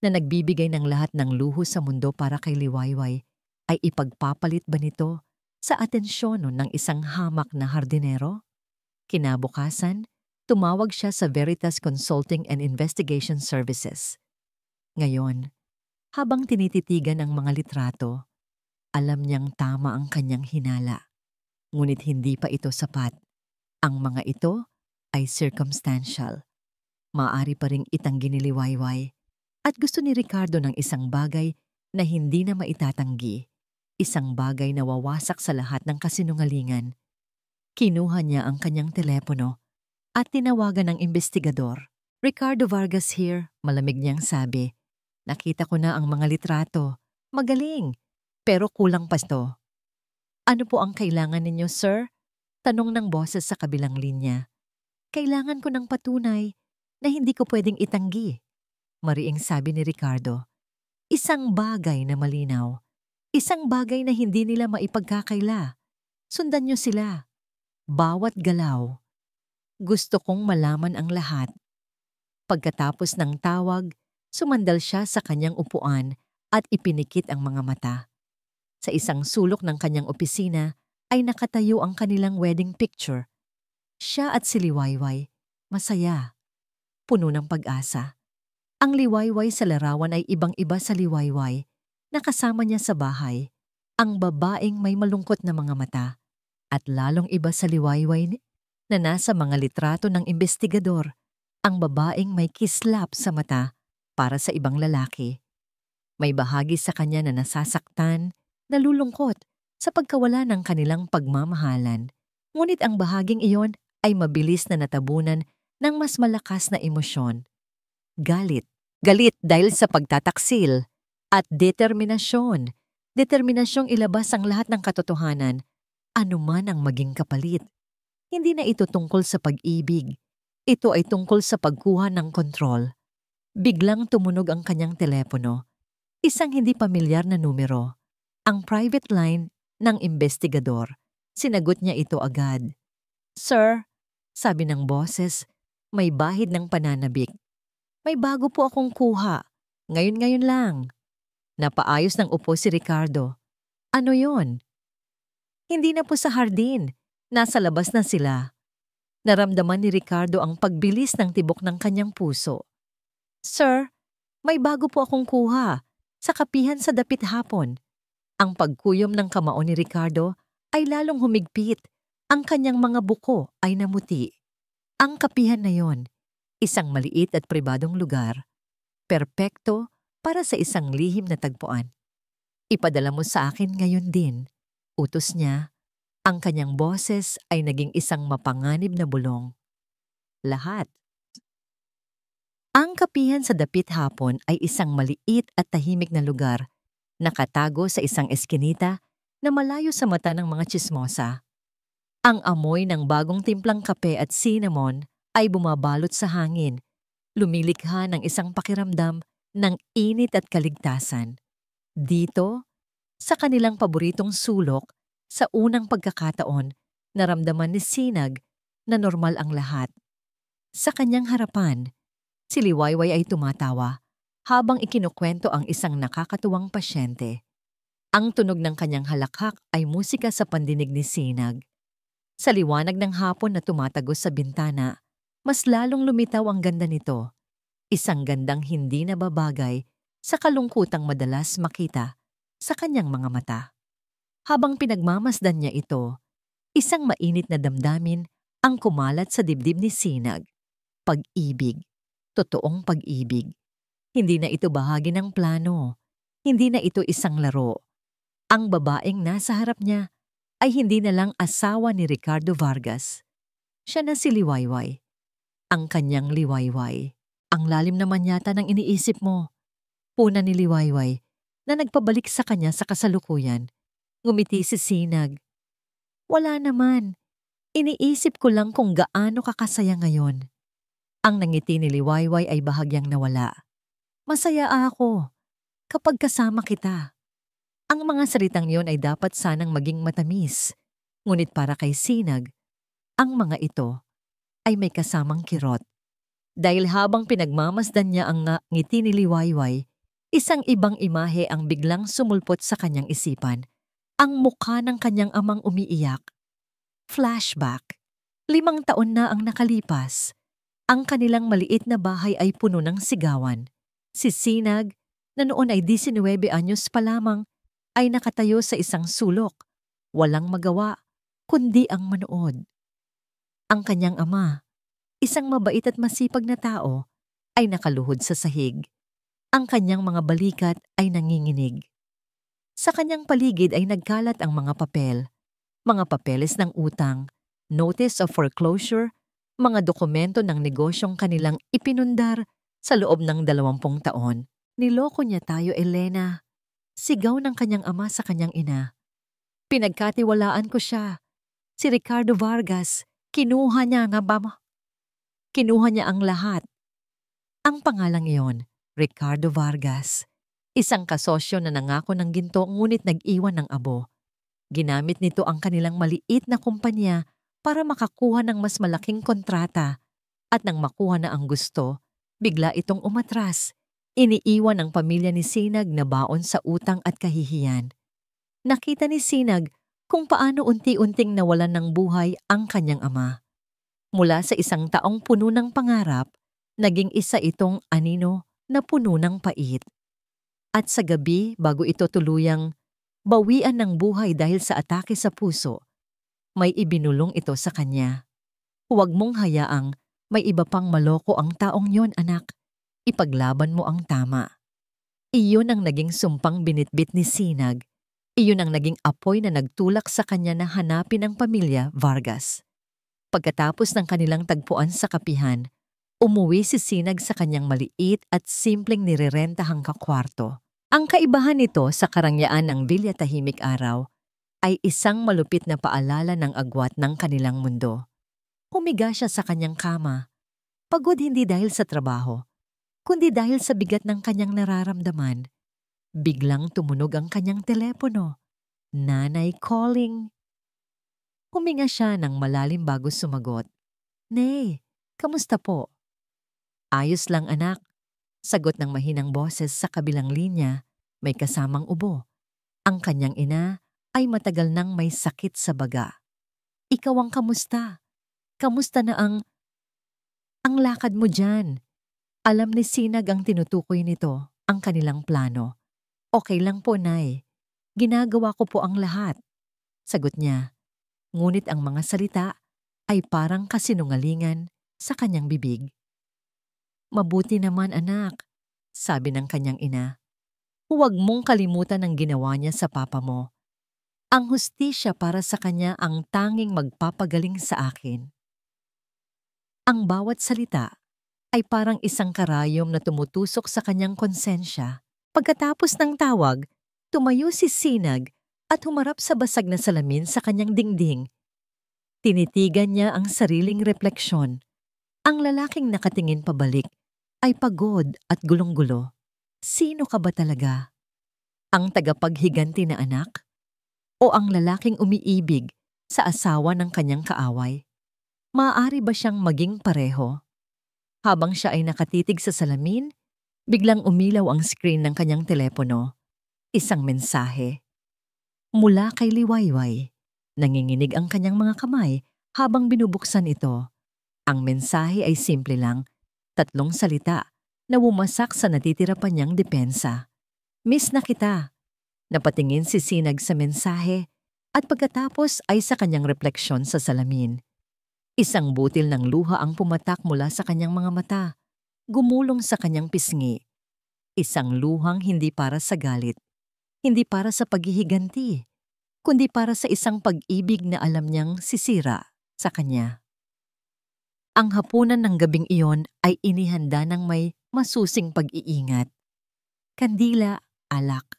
na nagbibigay ng lahat ng luho sa mundo para kay Liwayway, ay ipagpapalit ba nito sa atensyon ng isang hamak na hardinero? Kinabukasan, tumawag siya sa Veritas Consulting and Investigation Services. Ngayon, habang tinititigan ang mga litrato, alam niyang tama ang kanyang hinala. Ngunit hindi pa ito sapat. Ang mga ito ay circumstantial. Maaari pa ring itanggi ni Liwayway. At gusto ni Ricardo ng isang bagay na hindi na maitatanggi. Isang bagay na wawasak sa lahat ng kasinungalingan. Kinuha niya ang kanyang telepono at tinawagan ng investigador. "Ricardo Vargas here," malamig niyang sabi. "Nakita ko na ang mga litrato. Magaling, pero kulang pa ito." "Ano po ang kailangan ninyo, sir?" tanong ng boses sa kabilang linya. "Kailangan ko ng patunay na hindi ko pwedeng itanggi," mariing sabi ni Ricardo. "Isang bagay na malinaw. Isang bagay na hindi nila maipagkakaila. Sundan niyo sila. Bawat galaw. Gusto kong malaman ang lahat." Pagkatapos ng tawag, sumandal siya sa kanyang upuan at ipinikit ang mga mata. Sa isang sulok ng kanyang opisina ay nakatayo ang kanilang wedding picture. Siya at si Liwayway, masaya, puno ng pag-asa. Ang Liwayway sa larawan ay ibang-iba sa Liwayway Nakasama niya sa bahay ang babaeng may malungkot na mga mata at lalong iba sa liwayway na nasa mga litrato ng investigador, ang babaeng may kislap sa mata para sa ibang lalaki. May bahagi sa kanya na nasasaktan, nalulungkot sa pagkawala ng kanilang pagmamahalan. Ngunit ang bahaging iyon ay mabilis na natabunan ng mas malakas na emosyon. Galit. Galit dahil sa pagtataksil. At determinasyon. Determinasyong ilabas ang lahat ng katotohanan, anuman ang maging kapalit. Hindi na ito tungkol sa pag-ibig. Ito ay tungkol sa pagkuha ng kontrol. Biglang tumunog ang kanyang telepono. Isang hindi pamilyar na numero. Ang private line ng investigador. Sinagot niya ito agad. "Sir," sabi ng boses, may bahid ng pananabik. "May bago po akong kuha. Ngayon-ngayon lang." Napaayos ng upo si Ricardo. "Ano yon?" "Hindi na po sa hardin. Nasa labas na sila." Naramdaman ni Ricardo ang pagbilis ng tibok ng kanyang puso. "Sir, may bago po akong kuha. Sa kapihan sa dapit hapon." Ang pagkuyom ng kamao ni Ricardo ay lalong humigpit. Ang kanyang mga buko ay namuti. Ang kapihan na yon, isang maliit at pribadong lugar. Perpekto para sa isang lihim na tagpuan. "Ipadala mo sa akin ngayon din," utos niya. Ang kanyang boses ay naging isang mapanganib na bulong. Lahat. Ang kapihan sa dapit hapon ay isang maliit at tahimik na lugar, nakatago sa isang eskinita na malayo sa mata ng mga tsismosa. Ang amoy ng bagong timplang kape at cinnamon ay bumabalot sa hangin, lumilikha ng isang pakiramdam ng init at kaligtasan. Dito, sa kanilang paboritong sulok, sa unang pagkakataon, naramdaman ni Sinag na normal ang lahat. Sa kanyang harapan, si Liwayway ay tumatawa habang ikinukwento ang isang nakakatuwang pasyente. Ang tunog ng kanyang halakhak ay musika sa pandinig ni Sinag. Sa liwanag ng hapon na tumatagos sa bintana, mas lalong lumitaw ang ganda nito. Isang gandang hindi nababagay sa kalungkutang madalas makita sa kanyang mga mata. Habang pinagmamasdan niya ito, isang mainit na damdamin ang kumalat sa dibdib ni Sinag. Pag-ibig. Totoong pag-ibig. Hindi na ito bahagi ng plano. Hindi na ito isang laro. Ang babaeng nasa harap niya ay hindi na lang asawa ni Ricardo Vargas. Siya na si Liwayway. Ang kanyang Liwayway. Ang lalim naman yata ng iniisip mo. Puna ni Liwayway na nagpabalik sa kanya sa kasalukuyan. Ngumiti si Sinag. "Wala naman. Iniisip ko lang kung gaano kakasaya ngayon." Ang nangiti ni Liwayway ay bahagyang nawala. "Masaya ako kapag kasama kita." Ang mga salitang yon ay dapat sanang maging matamis. Ngunit para kay Sinag, ang mga ito ay may kasamang kirot. Dahil habang pinagmamasdan niya ang ngiti ni Liwayway, isang ibang imahe ang biglang sumulpot sa kanyang isipan. Ang mukha ng kanyang amang umiiyak. Flashback. 5 taon na ang nakalipas. Ang kanilang maliit na bahay ay puno ng sigawan. Si Sinag, na noon ay 19 anyos pa lamang, ay nakatayo sa isang sulok. Walang magawa, kundi ang manood. Ang kanyang ama, isang mabait at masipag na tao, ay nakaluhod sa sahig. Ang kanyang mga balikat ay nanginginig. Sa kanyang paligid ay nagkalat ang mga papel. Mga papeles ng utang, notice of foreclosure, mga dokumento ng negosyong kanilang ipinundar sa loob ng 20 taon. "Niloko niya tayo, Elena." Sigaw ng kanyang ama sa kanyang ina. "Pinagkatiwalaan ko siya. Si Ricardo Vargas, kinuha niya ang lahat." Ang pangalang iyon, Ricardo Vargas. Isang kasosyo na nangako ng ginto ngunit nag-iwan ng abo. Ginamit nito ang kanilang maliit na kumpanya para makakuha ng mas malaking kontrata. At nang makuha na ang gusto, bigla itong umatras. Iniiwan ang pamilya ni Sinag na baon sa utang at kahihiyan. Nakita ni Sinag kung paano unti-unting nawalan ng buhay ang kanyang ama. Mula sa isang taong puno ng pangarap, naging isa itong anino na puno ng pait. At sa gabi, bago ito tuluyang bawian ng buhay dahil sa atake sa puso, may ibinulong ito sa kanya. Huwag mong hayaang may iba pang maloko ang taong yon, anak. Ipaglaban mo ang tama. Iyon ang naging sumpang binitbit ni Sinag. Iyon ang naging apoy na nagtulak sa kanya na hanapin ang pamilya Vargas. Pagkatapos ng kanilang tagpuan sa kapihan, umuwi si Sinag sa kanyang maliit at simpleng nirerentahang kakwarto. Ang kaibahan nito sa karangyaan ng Villa Tahimik Araw ay isang malupit na paalala ng agwat ng kanilang mundo. Humiga siya sa kanyang kama, pagod hindi dahil sa trabaho, kundi dahil sa bigat ng kanyang nararamdaman. Biglang tumunog ang kanyang telepono. Nanay calling. Huminga siya ng malalim bago sumagot. "Nay, kamusta po?" "Ayos lang, anak." Sagot ng mahinang boses sa kabilang linya, may kasamang ubo. Ang kanyang ina ay matagal nang may sakit sa baga. "Ikaw ang kamusta? Kamusta na ang lakad mo dyan?" Alam ni Sinag ang tinutukoy nito, ang kanilang plano. "Okay lang po, Nay. Ginagawa ko po ang lahat." Sagot niya. Ngunit ang mga salita ay parang kasinungalingan sa kanyang bibig. "Mabuti naman, anak," sabi ng kanyang ina. "Huwag mong kalimutan ang ginawa niya sa papa mo. Ang hustisya para sa kanya ang tanging magpapagaling sa akin." Ang bawat salita ay parang isang karayom na tumutusok sa kanyang konsensya. Pagkatapos ng tawag, tumayo si Sinag at humarap sa basag na salamin sa kanyang dingding. Tinitigan niya ang sariling refleksyon. Ang lalaking nakatingin pabalik ay pagod at gulong-gulo. Sino ka ba talaga? Ang tagapaghiganti na anak? O ang lalaking umiibig sa asawa ng kanyang kaaway? Maaari ba siyang maging pareho? Habang siya ay nakatitig sa salamin, biglang umilaw ang screen ng kanyang telepono. Isang mensahe. Mula kay Liwayway. Nanginginig ang kanyang mga kamay habang binubuksan ito. Ang mensahe ay simple lang, 3 salita na bumasak sa natitira pa niyang depensa. "Miss na kita." Napatingin si Sinag sa mensahe at pagkatapos ay sa kanyang refleksyon sa salamin. Isang butil ng luha ang pumatak mula sa kanyang mga mata, gumulong sa kanyang pisngi. Isang luhang hindi para sa galit, hindi para sa paghihiganti, kundi para sa isang pag-ibig na alam niyang sisira sa kanya. Ang hapunan ng gabing iyon ay inihanda ng may masusing pag-iingat. Kandila, alak,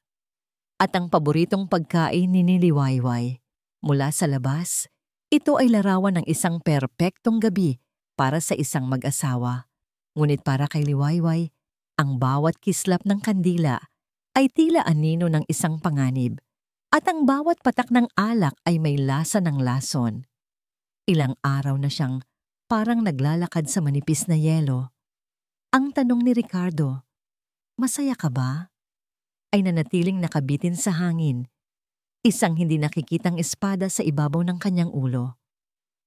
at ang paboritong pagkain ni Liwayway. Mula sa labas, ito ay larawan ng isang perpektong gabi para sa isang mag-asawa. Ngunit para kay Liwayway, ang bawat kislap ng kandila ay tila anino ng isang panganib, at ang bawat patak ng alak ay may lasa ng lason. Ilang araw na siyang parang naglalakad sa manipis na yelo. Ang tanong ni Ricardo, "Masaya ka ba?" ay nanatiling nakabitin sa hangin. Isang hindi nakikitang espada sa ibabaw ng kanyang ulo.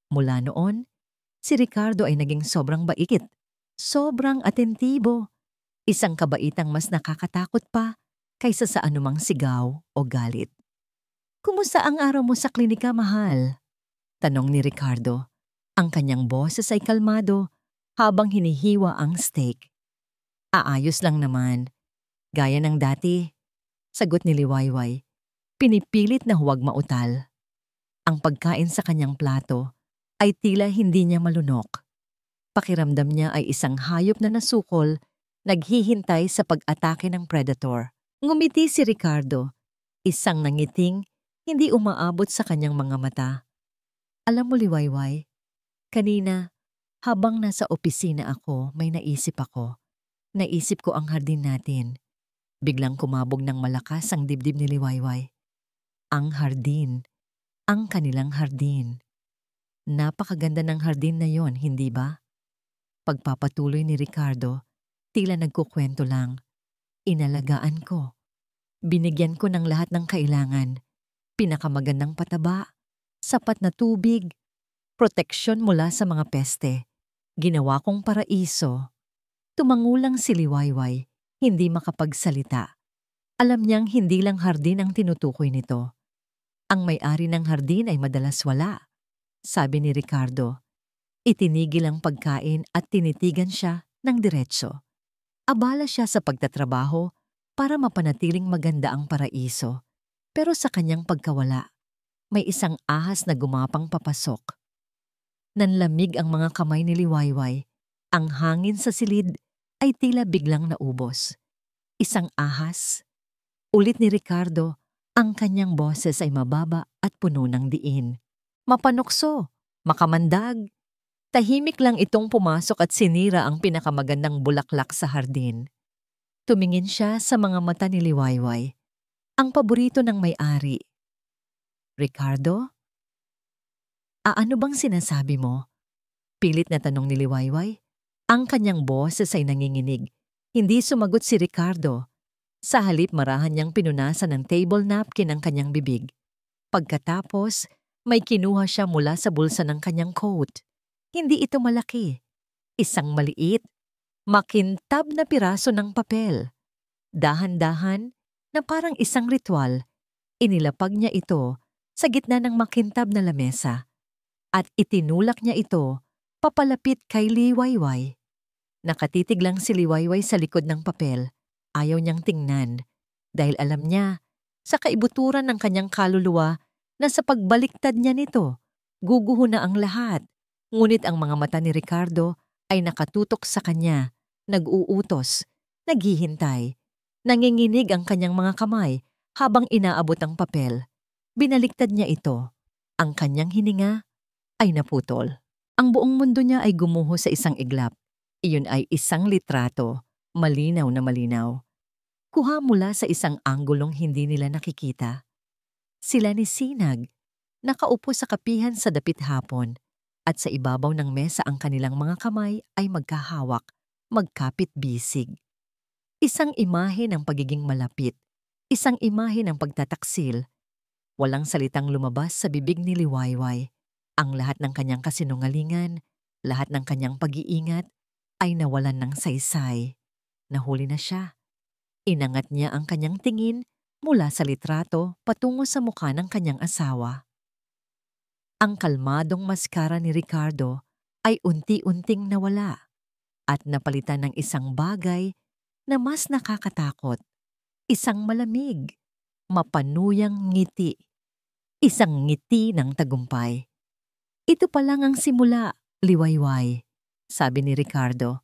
Mula noon, si Ricardo ay naging sobrang bait, sobrang atentibo. Isang kabaitang mas nakakatakot pa kaysa sa anumang sigaw o galit. "Kumusta ang araw mo sa klinika, mahal?" tanong ni Ricardo. Ang kanyang boses ay kalmado habang hinihiwa ang steak. "Aayos lang naman. Gaya ng dati," sagot ni Liwayway. Pinipilit na huwag mautal. Ang pagkain sa kanyang plato ay tila hindi niya malunok. Pakiramdam niya ay isang hayop na nasukol, naghihintay sa pag-atake ng predator. Ngumiti si Ricardo, isang nangiting hindi umaabot sa kanyang mga mata. "Alam mo, Liwayway, kanina, habang nasa opisina ako, may naisip ako. Naisip ko ang hardin natin." Biglang kumabog ng malakas ang dibdib ni Liwayway. Ang hardin. Ang kanilang hardin. Napakaganda ng hardin na yon, hindi ba? Pagpapatuloy ni Ricardo, tila nagkukwento lang. "Inalagaan ko. Binigyan ko ng lahat ng kailangan. Pinakamagandang pataba, sapat na tubig, proteksyon mula sa mga peste. Ginawa kong paraiso." Tumangulang si Liwayway, hindi makapagsalita. Alam niyang hindi lang hardin ang tinutukoy nito. Ang may-ari ng hardin ay madalas wala, sabi ni Ricardo. Itinigil ang pagkain at tinitigan siya ng diretso. Abala siya sa pagtatrabaho para mapanatiling maganda ang paraiso. Pero sa kanyang pagkawala, may isang ahas na gumapang papasok. Nanlamig ang mga kamay ni Liwayway. Ang hangin sa silid ay tila biglang naubos. Isang ahas. Ulit ni Ricardo, ang kanyang boses ay mababa at puno ng diin. Mapanokso, makamandag. Tahimik lang itong pumasok at sinira ang pinakamagandang bulaklak sa hardin. Tumingin siya sa mga mata ni Liwayway, ang paborito ng may-ari. Ricardo? Ano bang sinasabi mo? Pilit na tanong ni Liwayway. Ang kanyang boses ay nanginginig. Hindi sumagot si Ricardo. Sa halip marahan niyang pinunasan ng table napkin ang kanyang bibig. Pagkatapos, may kinuha siya mula sa bulsa ng kanyang coat. Hindi ito malaki. Isang maliit, makintab na piraso ng papel. Dahan-dahan, na parang isang ritual, inilapag niya ito sa gitna ng makintab na lamesa at itinulak niya ito papalapit kay Liwayway. Nakatitig lang si Liwayway sa likod ng papel. Ayaw niyang tingnan dahil alam niya sa kaibuturan ng kanyang kaluluwa na sa pagbaliktad niya nito, guguho na ang lahat. Ngunit ang mga mata ni Ricardo ay nakatutok sa kanya, nag-uutos, naghihintay. Nanginginig ang kanyang mga kamay habang inaabot ang papel. Binaliktad niya ito. Ang kanyang hininga ay naputol. Ang buong mundo niya ay gumuho sa isang iglap. Iyon ay isang litrato, malinaw na malinaw. Kuha mula sa isang anggulong hindi nila nakikita. Sila ni Sinag, nakaupo sa kapihan sa dapit hapon, at sa ibabaw ng mesa ang kanilang mga kamay ay magkahawak, magkapit-bisig. Isang imahe ng pagiging malapit, isang imahe ng pagtataksil. Walang salitang lumabas sa bibig ni Liwayway. Ang lahat ng kanyang kasinungalingan, lahat ng kanyang pag-iingat, ay nawalan ng saysay. Nahuli na siya. Inangat niya ang kanyang tingin mula sa litrato patungo sa mukha ng kanyang asawa. Ang kalmadong maskara ni Ricardo ay unti-unting nawala at napalitan ng isang bagay na mas nakakatakot. Isang malamig, mapanuyang ngiti. Isang ngiti ng tagumpay. Ito pa lang ang simula, Liwayway, sabi ni Ricardo.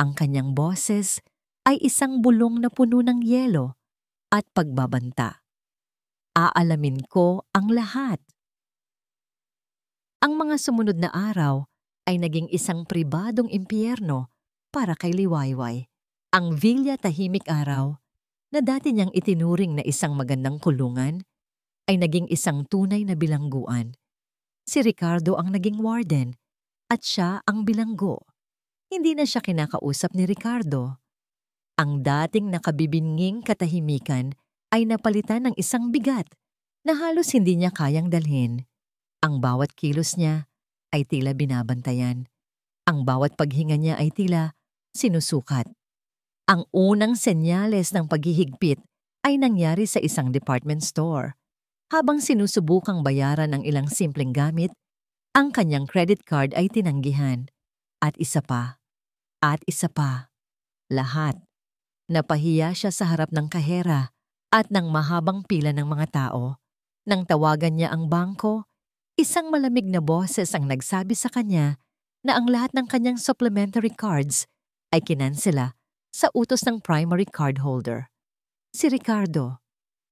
Ang kanyang boses ay isang bulong na puno ng yelo at pagbabanta. Aalamin ko ang lahat. Ang mga sumunod na araw ay naging isang pribadong impyerno para kay Liwayway. Ang Villa Tahimik Araw, na dati niyang itinuring na isang magandang kulungan, ay naging isang tunay na bilangguan. Si Ricardo ang naging warden at siya ang bilanggo. Hindi na siya kinakausap ni Ricardo. Ang dating nakabibinging katahimikan ay napalitan ng isang bigat na halos hindi niya kayang dalhin. Ang bawat kilos niya ay tila binabantayan. Ang bawat paghinga niya ay tila sinusukat. Ang unang senyales ng paghihigpit ay nangyari sa isang department store. Habang sinusubukang bayaran ang ilang simpleng gamit, ang kanyang credit card ay tinanggihan. At isa pa. At isa pa. Lahat. Napahiya siya sa harap ng kahera at ng mahabang pila ng mga tao. Nang tawagan niya ang bangko, isang malamig na boses ang nagsabi sa kanya na ang lahat ng kanyang supplementary cards ay kinansela sa utos ng primary card holder. Si Ricardo.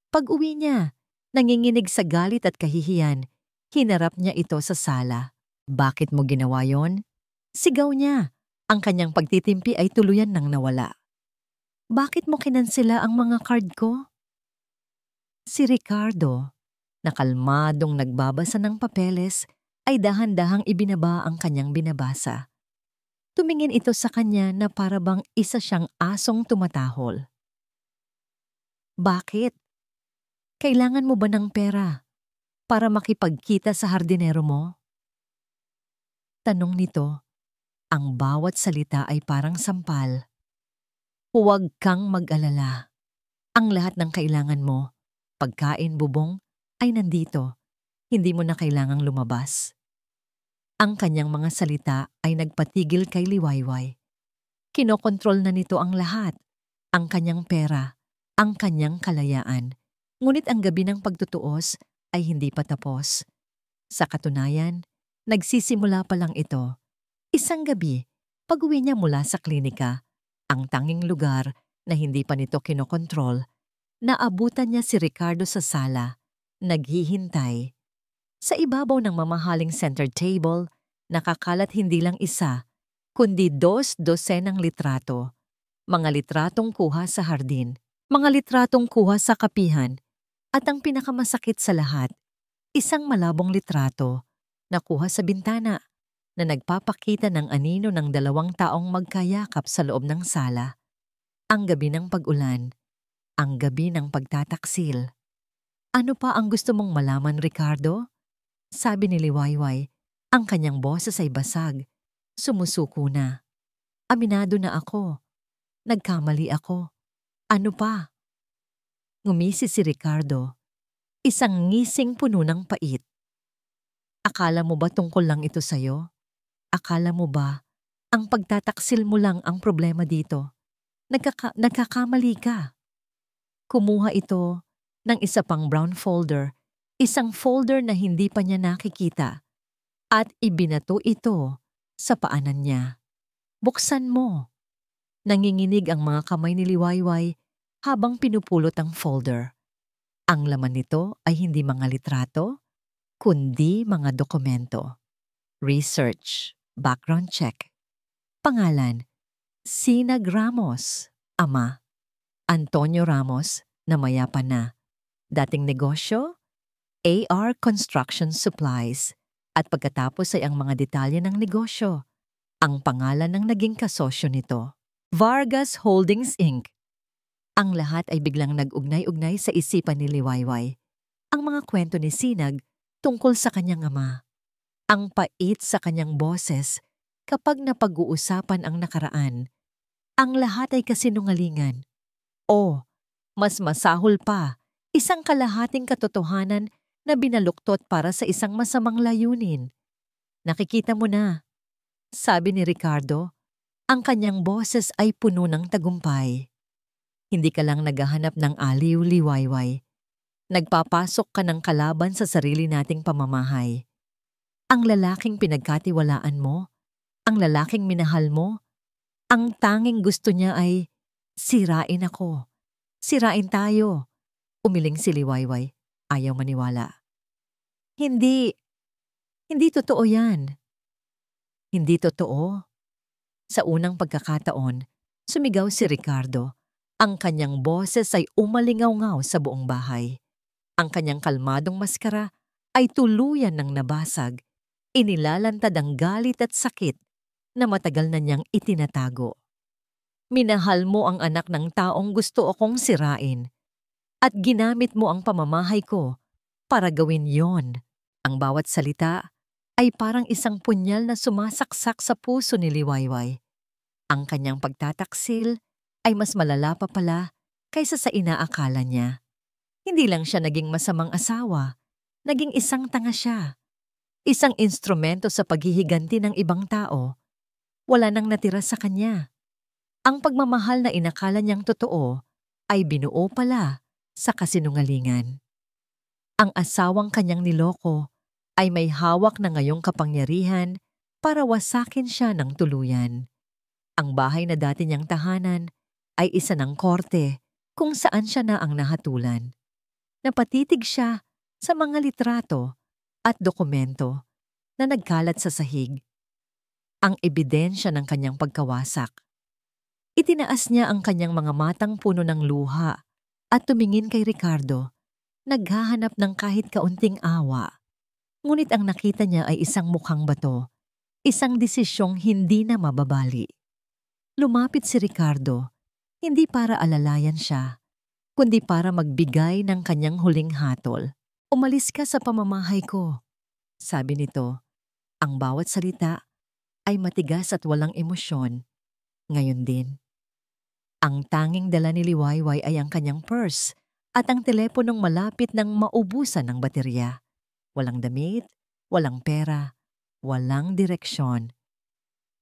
Pag-uwi niya, nanginginig sa galit at kahihiyan, hinarap niya ito sa sala. Bakit mo ginawa yon? Sigaw niya. Ang kanyang pagtitimpi ay tuluyan nang nawala. Bakit mo kinansela ang mga card ko? Si Ricardo, na kalmadong nagbabasa ng papeles, ay dahan-dahang ibinaba ang kanyang binabasa. Tumingin ito sa kanya na para bang isa siyang asong tumatahol. Bakit? Kailangan mo ba ng pera para makipagkita sa hardinero mo? Tanong nito, ang bawat salita ay parang sampal. Huwag kang mag-alala. Ang lahat ng kailangan mo, pagkain, bubong, ay nandito. Hindi mo na kailangang lumabas. Ang kanyang mga salita ay nagpatigil kay Liwayway. Kinokontrol na nito ang lahat, ang kanyang pera, ang kanyang kalayaan. Ngunit ang gabi ng pagtutuos ay hindi pa tapos. Sa katunayan, nagsisimula pa lang ito. Isang gabi, pag-uwi niya mula sa klinika, ang tanging lugar na hindi pa nito kinokontrol, naabutan niya si Ricardo sa sala, naghihintay. Sa ibabaw ng mamahaling center table, nakakalat hindi lang isa, kundi 2 dosenang litrato. Mga litratong kuha sa hardin, mga litratong kuha sa kapihan, at ang pinakamasakit sa lahat, isang malabong litrato na kuha sa bintana na nagpapakita ng anino ng 2 taong magkayakap sa loob ng sala. Ang gabi ng pag-ulan, ang gabi ng pagtataksil. Ano pa ang gusto mong malaman, Ricardo? Sabi ni Liwayway, ang kanyang boses ay basag. Sumusuko na. Aminado na ako. Nagkamali ako. Ano pa? Ngumisi si Ricardo. Isang ngising puno ng pait. Akala mo ba tungkol lang ito sa'yo? Akala mo ba ang pagtataksil mo lang ang problema dito? Nagkakamali ka. Kumuha ito ng isa pang brown folder, isang folder na hindi pa niya nakikita, at ibinato ito sa paanan niya. Buksan mo. Nanginginig ang mga kamay ni Liwayway habang pinupulot ang folder. Ang laman nito ay hindi mga litrato, kundi mga dokumento. Research, background check. Pangalan, Sinag Ramos, ama. Antonio Ramos, na mayapa na. Dating negosyo, AR Construction Supplies. At pagkatapos ay ang mga detalye ng negosyo. Ang pangalan ng naging kasosyo nito, Vargas Holdings Inc. Ang lahat ay biglang nag-ugnay-ugnay sa isipan ni Liwayway. Ang mga kwento ni Sinag tungkol sa kanyang ama. Ang pait sa kanyang boses kapag napag-uusapan ang nakaraan. Ang lahat ay kasinungalingan. O, mas masahol pa, isang kalahating katotohanan na binaluktot para sa isang masamang layunin. Nakikita mo na, sabi ni Ricardo, ang kanyang boses ay puno ng tagumpay. Hindi ka lang naghahanap ng aliw, Liwayway. Nagpapasok ka ng kalaban sa sarili nating pamamahay. Ang lalaking pinagkatiwalaan mo, ang lalaking minahal mo, ang tanging gusto niya ay sirain ako. Sirain tayo. Umiling si Liwayway. Ayaw maniwala. Hindi totoo yan. Hindi totoo. Sa unang pagkakataon, sumigaw si Ricardo. Ang kanyang boses ay umalingaw-ngaw sa buong bahay. Ang kanyang kalmadong maskara ay tuluyan ng nabasag. Inilalantad ang galit at sakit na matagal na niyang itinatago. Minahal mo ang anak ng taong gusto akong sirain. At ginamit mo ang pamamahay ko para gawin yon. Ang bawat salita ay parang isang punyal na sumasaksak sa puso ni Liwayway. Ang kanyang pagtataksil ay mas malala pa pala kaysa sa inaakala niya. Hindi lang siya naging masamang asawa, naging isang tanga siya. Isang instrumento sa paghihiganti ng ibang tao. Wala nang natira sa kanya. Ang pagmamahal na inakala niyang totoo ay binuo pala sa kasinungalingan. Ang asawang kanyang niloko ay may hawak na ngayong kapangyarihan para wasakin siya ng tuluyan. Ang bahay na dati niyang tahanan ay isa ng korte kung saan siya na ang nahatulan. Napatitig siya sa mga litrato at dokumento na nagkalat sa sahig. Ang ebidensya ng kanyang pagkawasak. Itinaas niya ang kanyang mga matang puno ng luha at tumingin kay Ricardo, naghahanap ng kahit kaunting awa. Ngunit ang nakita niya ay isang mukhang bato, isang desisyong hindi na mababali. Lumapit si Ricardo, hindi para alalayan siya, kundi para magbigay ng kanyang huling hatol. Umalis ka sa pamamahay ko, sabi nito. Ang bawat salita ay matigas at walang emosyon. Ngayon din. Ang tanging dala ni Liwayway ay ang kanyang purse at ang teleponong malapit ng maubusan ng baterya. Walang damit, walang pera, walang direksyon.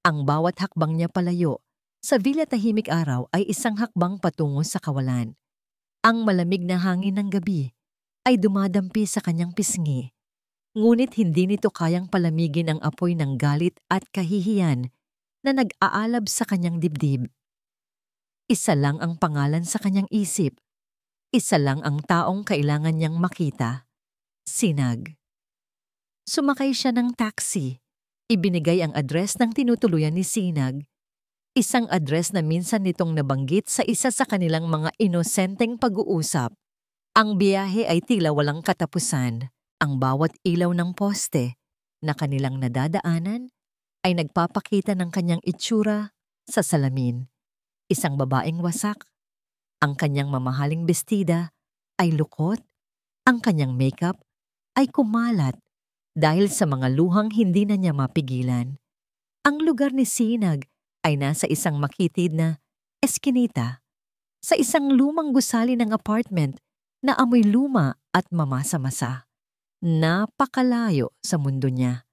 Ang bawat hakbang niya palayo sa Villa Tahimik Araw ay isang hakbang patungo sa kawalan. Ang malamig na hangin ng gabi ay dumadampi sa kanyang pisngi, ngunit hindi nito kayang palamigin ang apoy ng galit at kahihiyan na nag-aalab sa kanyang dibdib. Isa lang ang pangalan sa kanyang isip. Isa lang ang taong kailangan niyang makita. Sinag. Sumakay siya ng taxi. Ibinigay ang address ng tinutuluyan ni Sinag. Isang address na minsan nitong nabanggit sa isa sa kanilang mga inosenteng pag-uusap. Ang biyahe ay tila walang katapusan. Ang bawat ilaw ng poste na kanilang nadadaanan ay nagpapakita ng kanyang itsura sa salamin. Isang babaeng wasak. Ang kanyang mamahaling bestida ay lukot. Ang kanyang makeup ay kumalat dahil sa mga luhang hindi na niya mapigilan. Ang lugar ni Sinag ay nasa isang makitid na eskinita, sa isang lumang gusali ng apartment na amoy luma at mamasa-masa. Napakalayo sa mundo niya.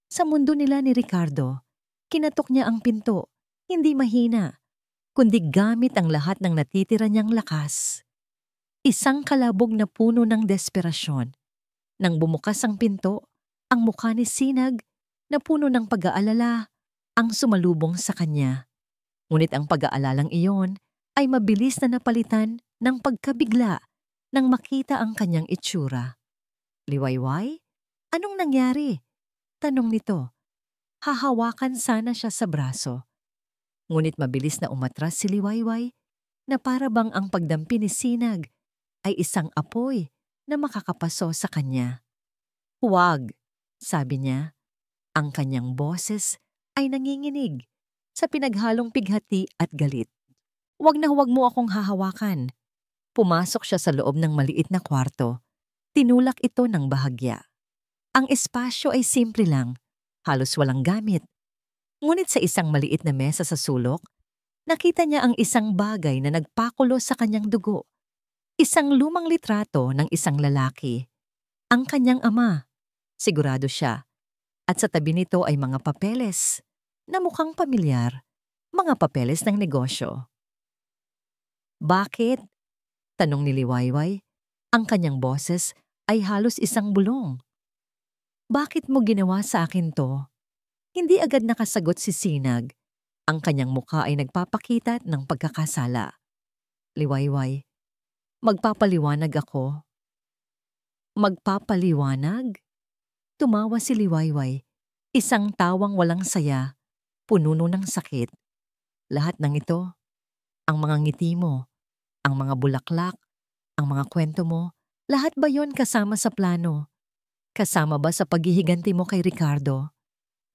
Sa mundo nila ni Ricardo, kinatok niya ang pinto, hindi mahina, kundi gamit ang lahat ng natitira niyang lakas. Isang kalabog na puno ng desperasyon. Nang bumukas ang pinto, ang mukha ni Sinag na puno ng pag-aalala ang sumalubong sa kanya. Ngunit ang pag-aalalang iyon ay mabilis na napalitan ng pagkabigla nang makita ang kanyang itsura. Liwayway? Anong nangyari? Tanong nito. Hahawakan sana siya sa braso. Ngunit mabilis na umatras si Liwayway na para bang ang pagdampi ni Sinag ay isang apoy na makakapaso sa kanya. Huwag, sabi niya. Ang kanyang boses ay nanginginig sa pinaghalong pighati at galit. Huwag na huwag mo akong hahawakan. Pumasok siya sa loob ng maliit na kwarto. Tinulak ito ng bahagya. Ang espasyo ay simple lang, halos walang gamit. Ngunit sa isang maliit na mesa sa sulok, nakita niya ang isang bagay na nagpakulo sa kanyang dugo. Isang lumang litrato ng isang lalaki. Ang kanyang ama. Sigurado siya. At sa tabi nito ay mga papeles na mukhang pamilyar, mga papeles ng negosyo. Bakit? Tanong ni Liwayway. Ang kanyang boses ay halos isang bulong. Bakit mo ginawa sa akin to? Hindi agad nakasagot si Sinag. Ang kanyang mukha ay nagpapakita ng pagkakasala. Liwayway, magpapaliwanag ako. Magpapaliwanag? Tumawa si Liwayway, isang tawang walang saya, puno ng sakit. Lahat ng ito, ang mga ngiti mo, ang mga bulaklak, ang mga kwento mo, lahat ba yon kasama sa plano? Kasama ba sa paghihiganti mo kay Ricardo?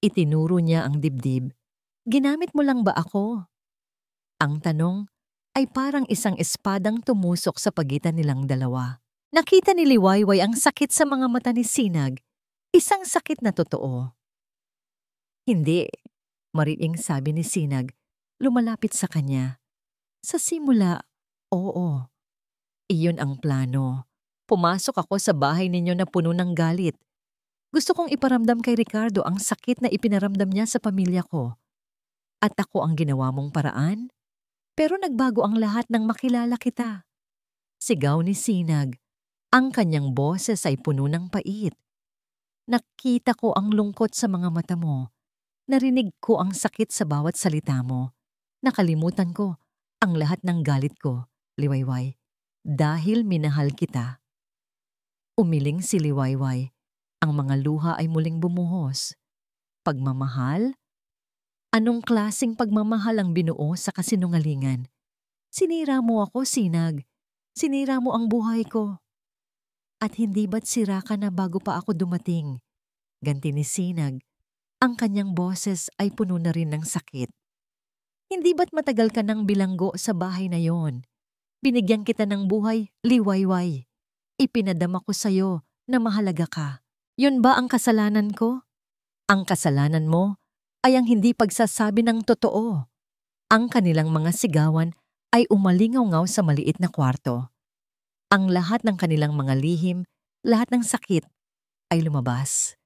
Itinuro niya ang dibdib. Ginamit mo lang ba ako? Ang tanong ay parang isang espadang tumusok sa pagitan nilang dalawa. Nakita ni Liwayway ang sakit sa mga mata ni Sinag. Isang sakit na totoo. Hindi, mariing sabi ni Sinag, lumalapit sa kanya. Sa simula, oo. Iyon ang plano. Pumasok ako sa bahay ninyo na puno ng galit. Gusto kong iparamdam kay Ricardo ang sakit na ipinaramdam niya sa pamilya ko. At ako ang ginawa mong paraan? Pero nagbago ang lahat nang makilala kita. Sigaw ni Sinag. Ang kanyang boses ay puno ng pait. Nakita ko ang lungkot sa mga mata mo. Narinig ko ang sakit sa bawat salita mo. Nakalimutan ko ang lahat ng galit ko, Liwayway, dahil minahal kita. Umiling si Liwayway. Ang mga luha ay muling bumuhos. Pagmamahal? Anong klaseng pagmamahal ang binuo sa kasinungalingan? Sinira mo ako, Sinag. Sinira mo ang buhay ko. At hindi ba't sira ka na bago pa ako dumating? Ganti ni Sinag. Ang kanyang boses ay puno na rin ng sakit. Hindi ba't matagal ka nang bilanggo sa bahay na yon? Binigyan kita ng buhay, Liwayway. Ipinadama ko sa'yo na mahalaga ka. Yun ba ang kasalanan ko? Ang kasalanan mo ay ang hindi pagsasabi ng totoo. Ang kanilang mga sigawan ay umalingaw-ngaw sa maliit na kwarto. Ang lahat ng kanilang mga lihim, lahat ng sakit, ay lumabas.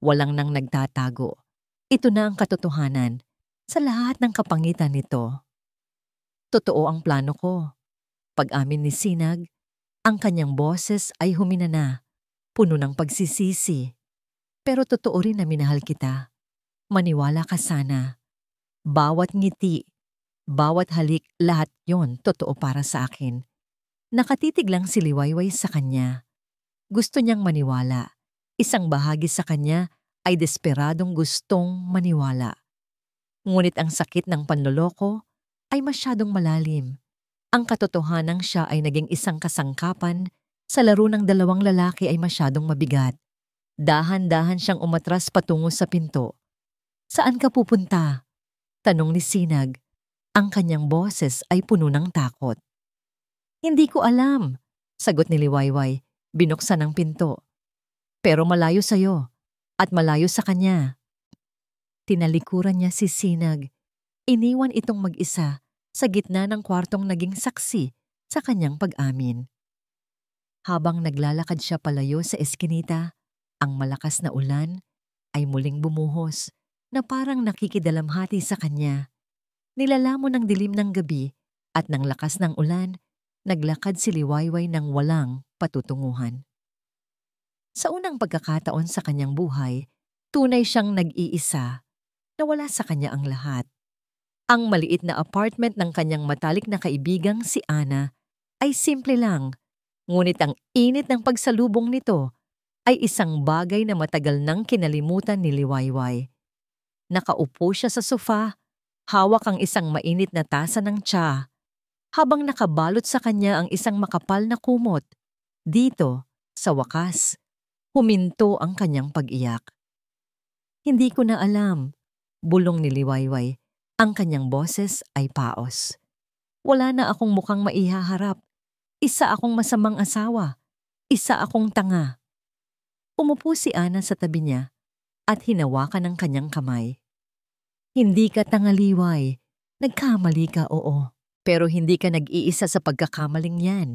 Walang nang nagtatago. Ito na ang katotohanan sa lahat ng kapangitan nito. Totoo ang plano ko. Pag-amin ni Sinag, ang kanyang boses ay humina na, puno ng pagsisisi. Pero totoo rin na minahal kita. Maniwala ka sana. Bawat ngiti, bawat halik, lahat yon totoo para sa akin. Nakatitig lang si Liwayway sa kanya. Gusto niyang maniwala. Isang bahagi sa kanya ay desperadong gustong maniwala. Ngunit ang sakit ng panloloko ay masyadong malalim. Ang katotohanang siya ay naging isang kasangkapan sa laro ng dalawang lalaki ay masyadong mabigat. Dahan-dahan siyang umatras patungo sa pinto. Saan ka pupunta? Tanong ni Sinag. Ang kanyang boses ay puno ng takot. Hindi ko alam, sagot ni Liwayway. Binuksan ang pinto. Pero malayo sa'yo at malayo sa kanya. Tinalikuran niya si Sinag. Iniwan itong mag-isa sa gitna ng kwartong naging saksi sa kanyang pag-amin. Habang naglalakad siya palayo sa eskinita, ang malakas na ulan ay muling bumuhos na parang nakikidalamhati sa kanya. Nilalamon ng dilim ng gabi at ng lakas ng ulan, naglakad si Liwayway ng walang patutunguhan. Sa unang pagkakataon sa kanyang buhay, tunay siyang nag-iisa, na wala sa kanya ang lahat. Ang maliit na apartment ng kanyang matalik na kaibigang si Ana ay simple lang, ngunit ang init ng pagsalubong nito ay isang bagay na matagal nang kinalimutan ni Liwayway. Nakaupo siya sa sofa, hawak ang isang mainit na tasa ng tsa, habang nakabalot sa kanya ang isang makapal na kumot. Dito, sa wakas, huminto ang kanyang pag-iyak. Hindi ko na alam, bulong ni Liwayway. Ang kanyang boses ay paos. Wala na akong mukhang maihaharap. Isa akong masamang asawa. Isa akong tanga. Umupo si Ana sa tabi niya at hinawakan ang kanyang kamay. Hindi ka tanga, Liway. Nagkamali ka, oo. Pero hindi ka nag-iisa sa pagkakamaling yan.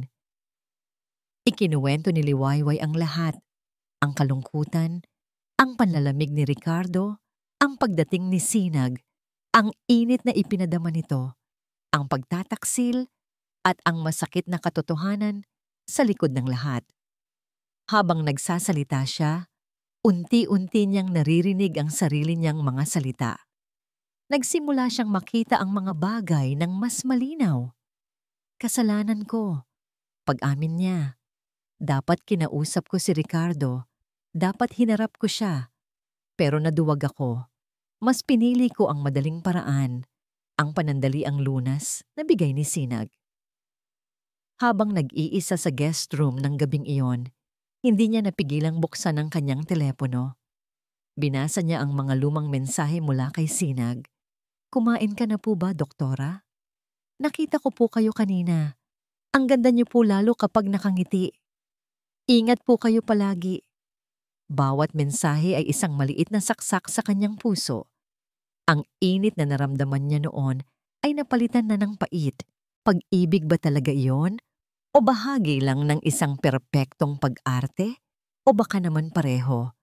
Ikinuwento ni Liwayway ang lahat. Ang kalungkutan, ang panlalamig ni Ricardo, ang pagdating ni Sinag, ang init na ipinadama nito, ang pagtataksil, at ang masakit na katotohanan sa likod ng lahat. Habang nagsasalita siya, unti-unti niyang naririnig ang sarili niyang mga salita. Nagsimula siyang makita ang mga bagay ng mas malinaw. Kasalanan ko. Pag-amin niya. Dapat kinausap ko si Ricardo. Dapat hinarap ko siya. Pero naduwag ako. Mas pinili ko ang madaling paraan, ang panandaliang lunas na bigay ni Sinag. Habang nag-iisa sa guest room ng gabing iyon, hindi niya napigilang buksan ang kanyang telepono. Binasa niya ang mga lumang mensahe mula kay Sinag. Kumain ka na po ba, doktora? Nakita ko po kayo kanina. Ang ganda niyo po lalo kapag nakangiti. Ingat po kayo palagi. Bawat mensahe ay isang maliit na saksak sa kanyang puso. Ang init na naramdaman niya noon ay napalitan na ng pait. Pag-ibig ba talaga iyon? O bahagi lang ng isang perpektong pag-arte? O baka naman pareho?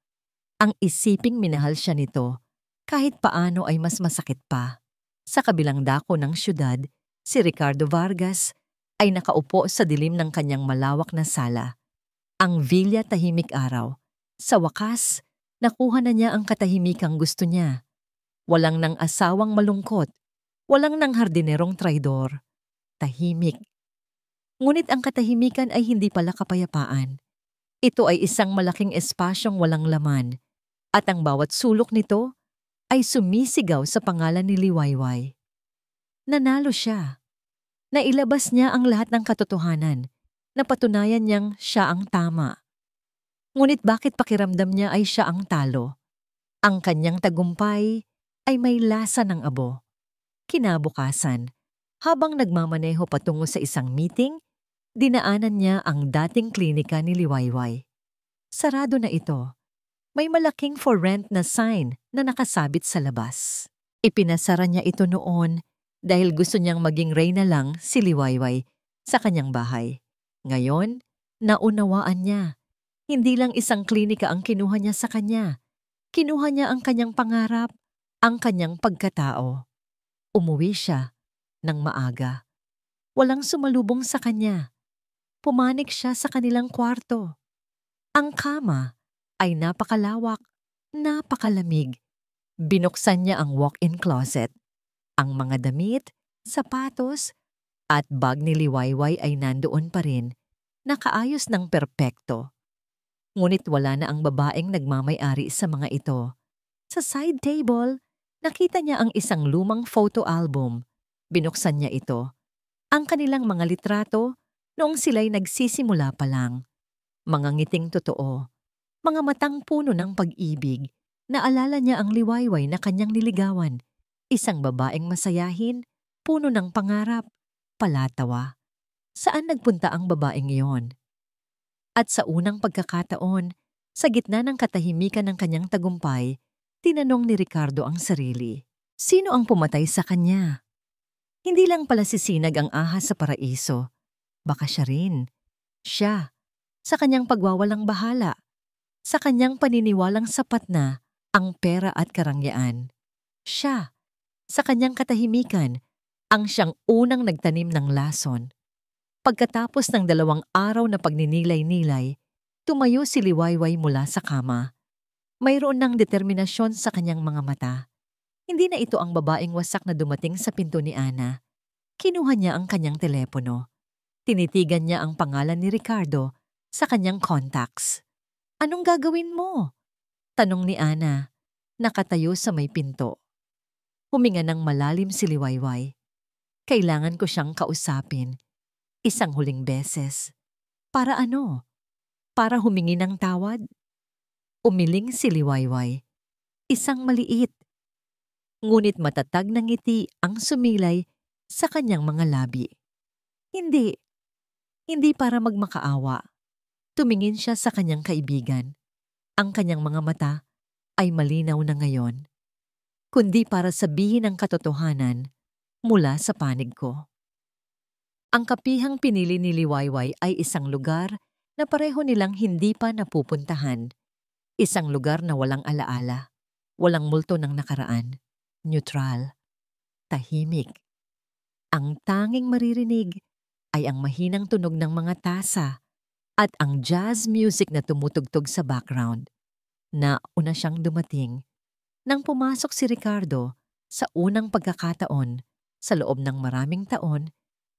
Ang isiping minahal siya nito, kahit paano ay mas masakit pa. Sa kabilang dako ng syudad, si Ricardo Vargas ay nakaupo sa dilim ng kanyang malawak na sala. Ang Villa Tahimik Araw. Sa wakas, nakuha na niya ang katahimikang gusto niya. Walang nang asawang malungkot. Walang nang hardinerong traidor. Tahimik. Ngunit ang katahimikan ay hindi pala kapayapaan. Ito ay isang malaking espasyong walang laman. At ang bawat sulok nito ay sumisigaw sa pangalan ni Liwayway. Nanalo siya. Nailabas niya ang lahat ng katotohanan. Napatunayan niyang siya ang tama. Ngunit bakit pakiramdam niya ay siya ang talo? Ang kanyang tagumpay ay may lasa ng abo. Kinabukasan, habang nagmamaneho patungo sa isang meeting, dinaanan niya ang dating klinika ni Liwayway. Sarado na ito. May malaking for rent na sign na nakasabit sa labas. Ipinasara niya ito noon dahil gusto niyang maging reyna lang si Liwayway sa kanyang bahay. Ngayon, naunawaan niya. Hindi lang isang klinika ang kinuha niya sa kanya. Kinuha niya ang kanyang pangarap, ang kanyang pagkatao. Umuwi siya ng maaga. Walang sumalubong sa kanya. Pumanik siya sa kanilang kwarto. Ang kama ay napakalawak, napakalamig. Binuksan niya ang walk-in closet. Ang mga damit, sapatos, at bag ni Liwayway ay nandoon pa rin, nakaayos ng perpekto. Ngunit wala na ang babaeng nagmamay-ari sa mga ito. Sa side table, nakita niya ang isang lumang photo album. Binuksan niya ito. Ang kanilang mga litrato noong sila'y nagsisimula pa lang. Mga ngiting totoo, mga matang puno ng pag-ibig. Naalala niya ang Liwayway na kanyang niligawan. Isang babaeng masayahin, puno ng pangarap, palatawa. Saan nagpunta ang babaeng iyon? At sa unang pagkakataon, sa gitna ng katahimikan ng kanyang tagumpay, tinanong ni Ricardo ang sarili. Sino ang pumatay sa kanya? Hindi lang pala si Sinag ang ahas sa paraiso. Baka siya rin. Siya, sa kanyang pagwawalang bahala. Sa kanyang paniniwalang sapat na ang pera at karangyaan. Siya, sa kanyang katahimikan, ang siyang unang nagtanim ng lason. Pagkatapos ng 2 araw na pagninilay-nilay, tumayo si Liwayway mula sa kama. Mayroon ng determinasyon sa kanyang mga mata. Hindi na ito ang babaeng wasak na dumating sa pinto ni Ana. Kinuha niya ang kanyang telepono. Tinitigan niya ang pangalan ni Ricardo sa kanyang contacts. Anong gagawin mo? Tanong ni Ana, nakatayo sa may pinto. Huminga ng malalim si Liwayway. Kailangan ko siyang kausapin. Isang huling beses. Para ano? Para humingi ng tawad? Umiling si Liwayway. Isang maliit. Ngunit matatag na ngiti ang sumilay sa kanyang mga labi. Hindi. Hindi para magmakaawa. Tumingin siya sa kanyang kaibigan. Ang kanyang mga mata ay malinaw na ngayon. Kundi para sabihin ang katotohanan mula sa panig ko. Ang kapihang pinili ni Liwayway ay isang lugar na pareho nilang hindi pa napupuntahan. Isang lugar na walang alaala, walang multo ng nakaraan, neutral, tahimik. Ang tanging maririnig ay ang mahinang tunog ng mga tasa at ang jazz music na tumutugtog sa background. Nauna siyang dumating nang pumasok si Ricardo sa unang pagkakataon sa loob ng maraming taon.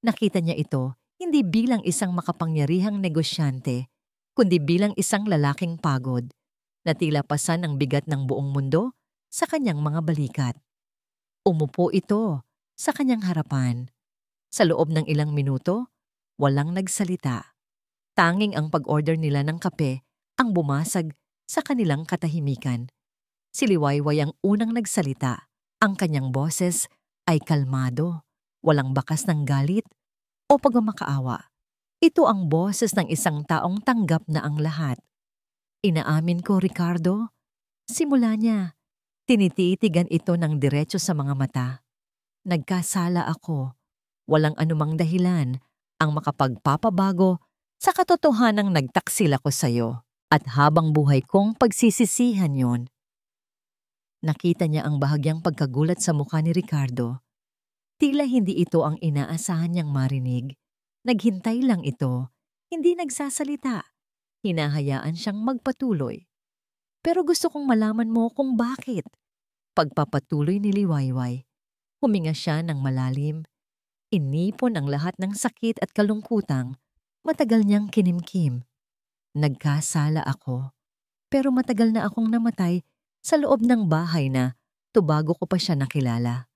Nakita niya ito hindi bilang isang makapangyarihang negosyante, kundi bilang isang lalaking pagod na tila pasan ang bigat ng buong mundo sa kanyang mga balikat. Umupo ito sa kanyang harapan. Sa loob ng ilang minuto, walang nagsalita. Tanging ang pag-order nila ng kape ang bumasag sa kanilang katahimikan. Si Liwayway ang unang nagsalita. Ang kanyang boses ay kalmado. Walang bakas ng galit o pagmamakaawa. Ito ang boses ng isang taong tanggap na ang lahat. Inaamin ko, Ricardo. Simula niya, tinititigan ito ng diretso sa mga mata. Nagkasala ako. Walang anumang dahilan ang makapagpapabago sa katotohanang nagtaksil ako sa'yo. At habang buhay kong pagsisisihan yon. Nakita niya ang bahagyang pagkagulat sa mukha ni Ricardo. Tila hindi ito ang inaasahan niyang marinig. Naghintay lang ito, hindi nagsasalita. Hinahayaan siyang magpatuloy. Pero gusto kong malaman mo kung bakit. Pagpapatuloy ni Liwayway. Huminga siya ng malalim. Inipon ang lahat ng sakit at kalungkutang matagal niyang kinimkim. Nagkasala ako. Pero matagal na akong namatay sa loob ng bahay na bago ko pa siya nakilala.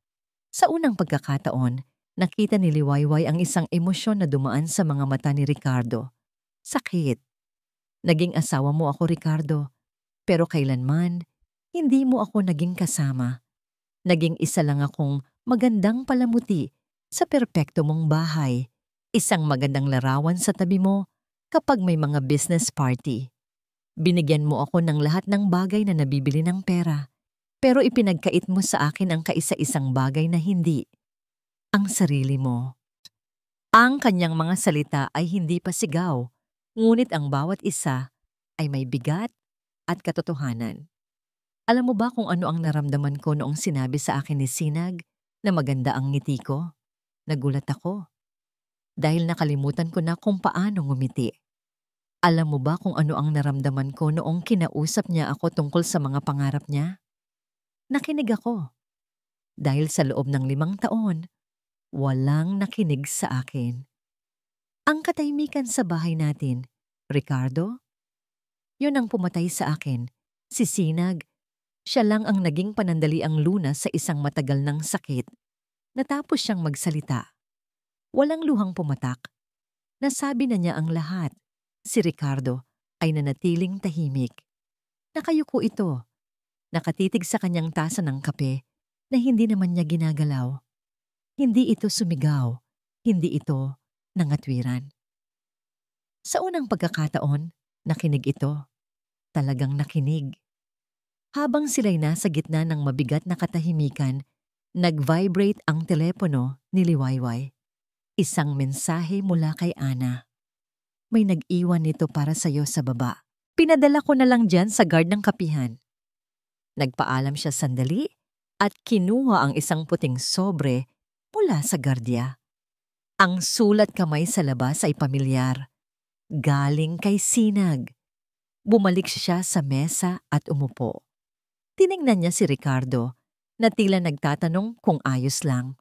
Sa unang pagkakataon, nakita ni Liwayway ang isang emosyon na dumaan sa mga mata ni Ricardo. Sakit. Naging asawa mo ako, Ricardo. Pero kailanman, hindi mo ako naging kasama. Naging isa lang akong magandang palamuti sa perpekto mong bahay. Isang magandang larawan sa tabi mo kapag may mga business party. Binigyan mo ako ng lahat ng bagay na nabibili ng pera, pero ipinagkait mo sa akin ang kaisa-isang bagay na hindi. ang sarili mo. Ang kanyang mga salita ay hindi pa sigaw, ngunit ang bawat isa ay may bigat at katotohanan. Alam mo ba kung ano ang naramdaman ko noong sinabi sa akin ni Sinag na maganda ang ngiti ko? Nagulat ako dahil nakalimutan ko na kung paano ngumiti. Alam mo ba kung ano ang naramdaman ko noong kinausap niya ako tungkol sa mga pangarap niya? Nakinig ako dahil sa loob ng 5 taon, walang nakinig sa akin. Ang katahimikan sa bahay natin, Ricardo, yun ang pumatay sa akin. Si Sinag, siya lang ang naging panandaliang lunas sa isang matagal ng sakit. Natapos siyang magsalita. Walang luhang pumatak. Nasabi na niya ang lahat. Si Ricardo ay nanatiling tahimik. Nakayuko ito. Nakatitig sa kanyang tasa ng kape na hindi naman niya ginagalaw. Hindi ito sumigaw. Hindi ito nangatwiran. Sa unang pagkakataon, nakinig ito. Talagang nakinig. Habang sila'y nasa gitna ng mabigat na katahimikan, nag-vibrate ang telepono ni Liwayway. Isang mensahe mula kay Ana. May nag-iwan nito para sa'yo sa baba. Pinadala ko na lang dyan sa guard ng kapihan. Nagpaalam siya sandali at kinuha ang isang puting sobre mula sa gardya. Ang sulat kamay sa labas ay pamilyar. Galing kay Sinag. Bumalik siya sa mesa at umupo. Tiningnan niya si Ricardo na tila nagtatanong kung ayos lang.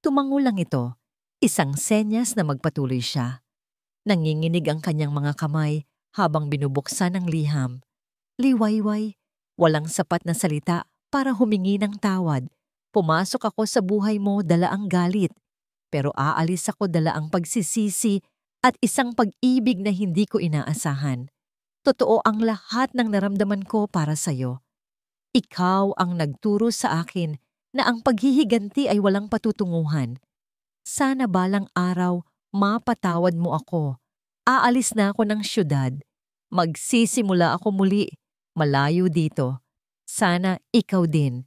Tumango lang ito, isang senyas na magpatuloy siya. Nanginginig ang kanyang mga kamay habang binubuksan ang liham. Liwayway, walang sapat na salita para humingi ng tawad. Pumasok ako sa buhay mo dala ang galit, pero aalis ako dala ang pagsisisi at isang pag-ibig na hindi ko inaasahan. Totoo ang lahat ng naramdaman ko para sa'yo. Ikaw ang nagturo sa akin na ang paghihiganti ay walang patutunguhan. Sana balang araw mapatawad mo ako. Aalis na ako ng syudad. Magsisimula ako muli, malayo dito. Sana ikaw din.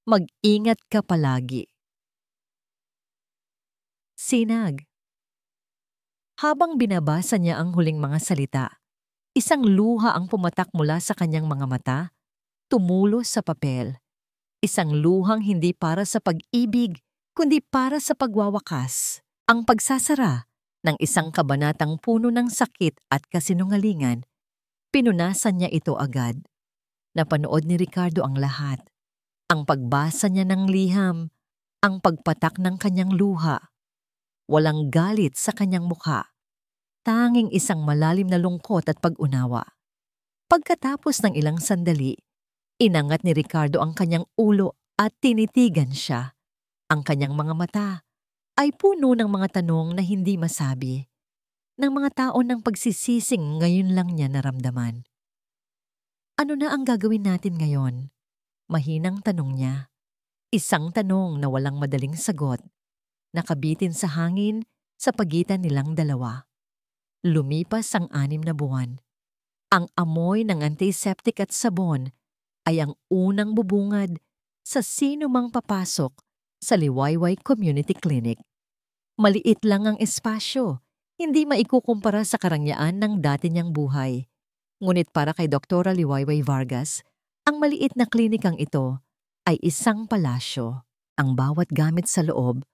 Mag-ingat ka palagi. Sinag. Habang binabasa niya ang huling mga salita, isang luha ang pumatak mula sa kanyang mga mata, tumulo sa papel. Isang luhang hindi para sa pag-ibig, kundi para sa pagwawakas. Ang pagsasara ng isang kabanatang puno ng sakit at kasinungalingan. Pinunasan niya ito agad. Napanood ni Ricardo ang lahat. Ang pagbasa niya ng liham, ang pagpatak ng kanyang luha. Walang galit sa kanyang mukha. Tanging isang malalim na lungkot at pag-unawa. Pagkatapos ng ilang sandali, inangat ni Ricardo ang kanyang ulo at tinitigan siya. Ang kanyang mga mata ay puno ng mga tanong na hindi masabi. Ng mga taon ng pagsisising ngayon lang niya naramdaman. Ano na ang gagawin natin ngayon? Mahinang tanong niya. Isang tanong na walang madaling sagot. Nakabitin sa hangin sa pagitan nilang dalawa. Lumipas ang 6 na buwan. Ang amoy ng antiseptic at sabon ay ang unang bubungad sa sino mang papasok sa Liwayway Community Clinic. Maliit lang ang espasyo, hindi maikukumpara sa karangyaan ng dati niyang buhay. Ngunit para kay Dr. Liwayway Vargas, ang maliit na klinikang ito ay isang palasyo. Ang bawat gamit sa loob,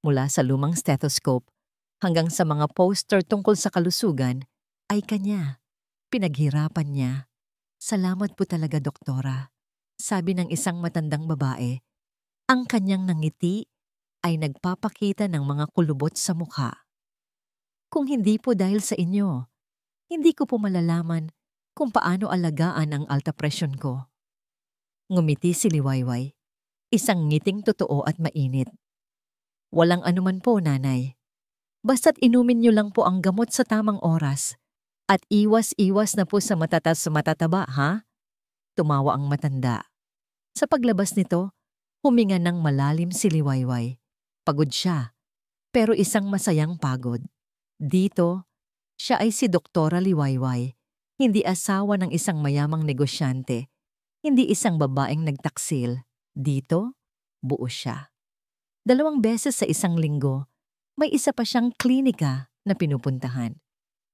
mula sa lumang stethoscope hanggang sa mga poster tungkol sa kalusugan, ay kanya. Pinaghirapan niya. Salamat po talaga, doktora, sabi ng isang matandang babae. Ang kanyang nangiti ay nagpapakita ng mga kulubot sa mukha. Kung hindi po dahil sa inyo, hindi ko po malalaman kung paano alagaan ang alta presyon ko. Ngumiti si Liwayway, isang ngiting totoo at mainit. Walang anuman po, nanay. Basta't inumin niyo lang po ang gamot sa tamang oras at iwas-iwas na po sa matataba, ha? Tumawa ang matanda. Sa paglabas nito, huminga ng malalim si Liwayway. Pagod siya, pero isang masayang pagod. Dito, siya ay si Doktora Liwayway, hindi asawa ng isang mayamang negosyante, hindi isang babaeng nagtaksil. Dito, buo siya. 2 beses sa isang linggo, may isa pa siyang klinika na pinupuntahan.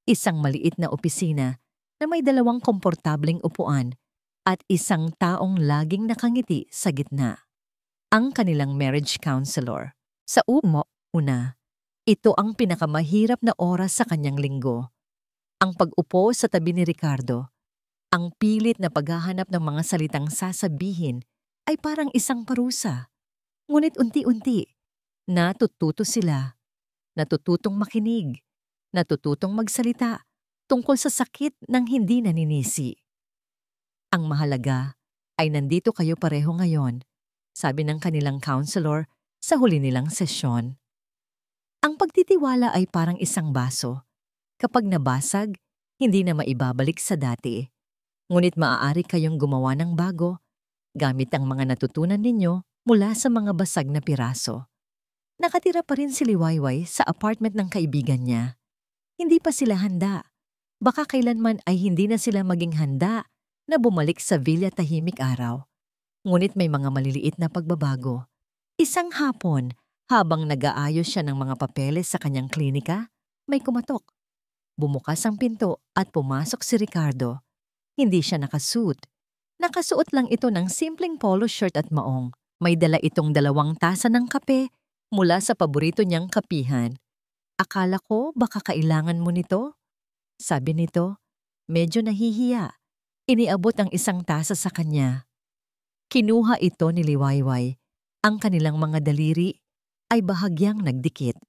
Isang maliit na opisina na may 2 komportableng upuan at isang taong laging nakangiti sa gitna. Ang kanilang marriage counselor. Sa una, ito ang pinakamahirap na oras sa kanyang linggo. Ang pag-upo sa tabi ni Ricardo, ang pilit na paghahanap ng mga salitang sasabihin ay parang isang parusa. Ngunit unti-unti, natututo sila. Natututong makinig, natututong magsalita tungkol sa sakit ng hindi naninisi. Ang mahalaga ay nandito kayo pareho ngayon, sabi ng kanilang counselor sa huli nilang sesyon. Ang pagtitiwala ay parang isang baso. Kapag nabasag, hindi na maibabalik sa dati. Ngunit maaari kayong gumawa ng bago gamit ang mga natutunan ninyo mula sa mga basag na piraso. Nakatira pa rin si Liwayway sa apartment ng kaibigan niya. Hindi pa sila handa. Baka kailanman ay hindi na sila maging handa na bumalik sa Villa Tahimik Araw. Ngunit may mga maliliit na pagbabago. Isang hapon, habang nag-aayos siya ng mga papeles sa kanyang klinika, may kumatok. Bumukas ang pinto at pumasok si Ricardo. Hindi siya nakasuot. Nakasuot lang ito ng simpleng polo shirt at maong. May dala itong 2 tasa ng kape mula sa paborito niyang kapihan. Akala ko baka kailangan mo nito? Sabi nito, medyo nahihiya. Iniabot ang isang tasa sa kanya. Kinuha ito ni Liwayway. Ang kanilang mga daliri ay bahagyang nagdikit.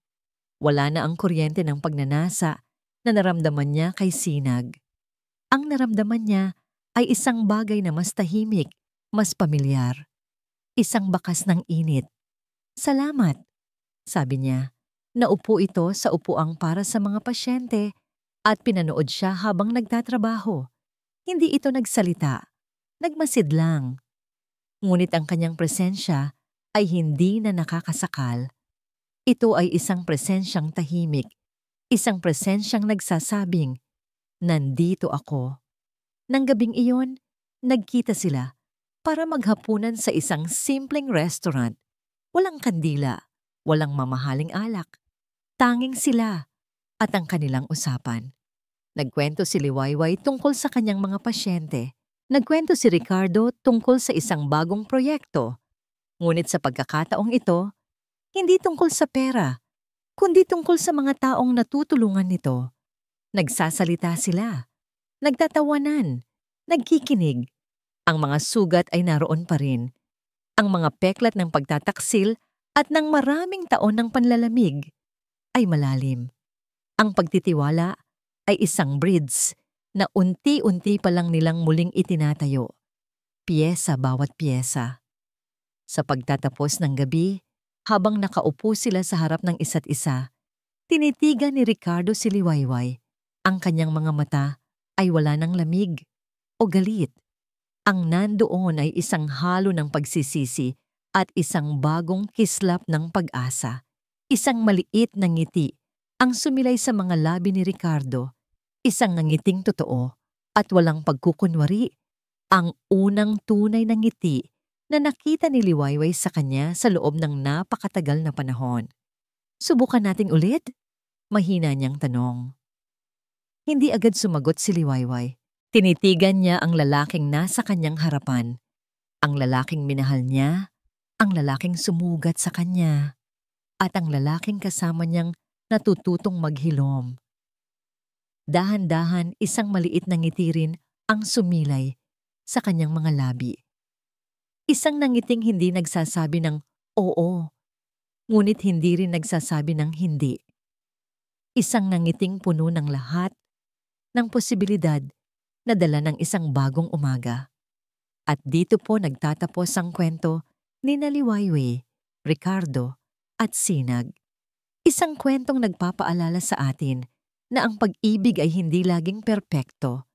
Wala na ang kuryente ng pagnanasa na naramdaman niya kay Sinag. Ang naramdaman niya ay isang bagay na mas tahimik, mas pamilyar. Isang bakas ng init. Salamat, sabi niya. Naupo ito sa upuang para sa mga pasyente at pinanood siya habang nagtatrabaho. Hindi ito nagsalita. Nagmasid lang. Ngunit ang kanyang presensya ay hindi na nakakasakal. Ito ay isang presensyang tahimik. Isang presensyang nagsasabing, nandito ako. Nang gabing iyon, nagkita sila para maghapunan sa isang simpleng restaurant. Walang kandila, walang mamahaling alak. Tanging sila at ang kanilang usapan. Nagkwento si Liwayway tungkol sa kanyang mga pasyente. Nagkwento si Ricardo tungkol sa isang bagong proyekto. Ngunit sa pagkakataong ito, hindi tungkol sa pera, kundi tungkol sa mga taong natutulungan nito. Nagsasalita sila, nagtatawanan, nagkikinig. Ang mga sugat ay naroon pa rin. Ang mga peklat ng pagtataksil at ng maraming taon ng panlalamig ay malalim. Ang pagtitiwala ay isang bridge na unti-unti pa lang nilang muling itinatayo. Piyesa bawat piyesa. Sa pagtatapos ng gabi, habang nakaupo sila sa harap ng isa't isa, tinitigan ni Ricardo si Liwayway. Ang kanyang mga mata ay wala ng lamig o galit. Ang nandoon ay isang halo ng pagsisisi at isang bagong kislap ng pag-asa. Isang maliit na ngiti ang sumilay sa mga labi ni Ricardo. Isang nangiting totoo at walang pagkukunwari. Ang unang tunay na ngiti na nakita ni Liwayway sa kanya sa loob ng napakatagal na panahon. Subukan nating ulit? Mahina niyang tanong. Hindi agad sumagot si Liwayway. Tinitigan niya ang lalaking nasa kanyang harapan. Ang lalaking minahal niya, ang lalaking sumugat sa kanya, at ang lalaking kasama niyang natututong maghilom. Dahan-dahan isang maliit na ngiti rin ang sumilay sa kanyang mga labi. Isang nangiting hindi nagsasabi ng oo, ngunit hindi rin nagsasabi ng hindi. Isang nangiting puno ng lahat ng posibilidad na dala ng isang bagong umaga. At dito po nagtatapos ang kwento ni Liwayway, Ricardo at Sinag. Isang kwentong nagpapaalala sa atin na ang pag-ibig ay hindi laging perpekto.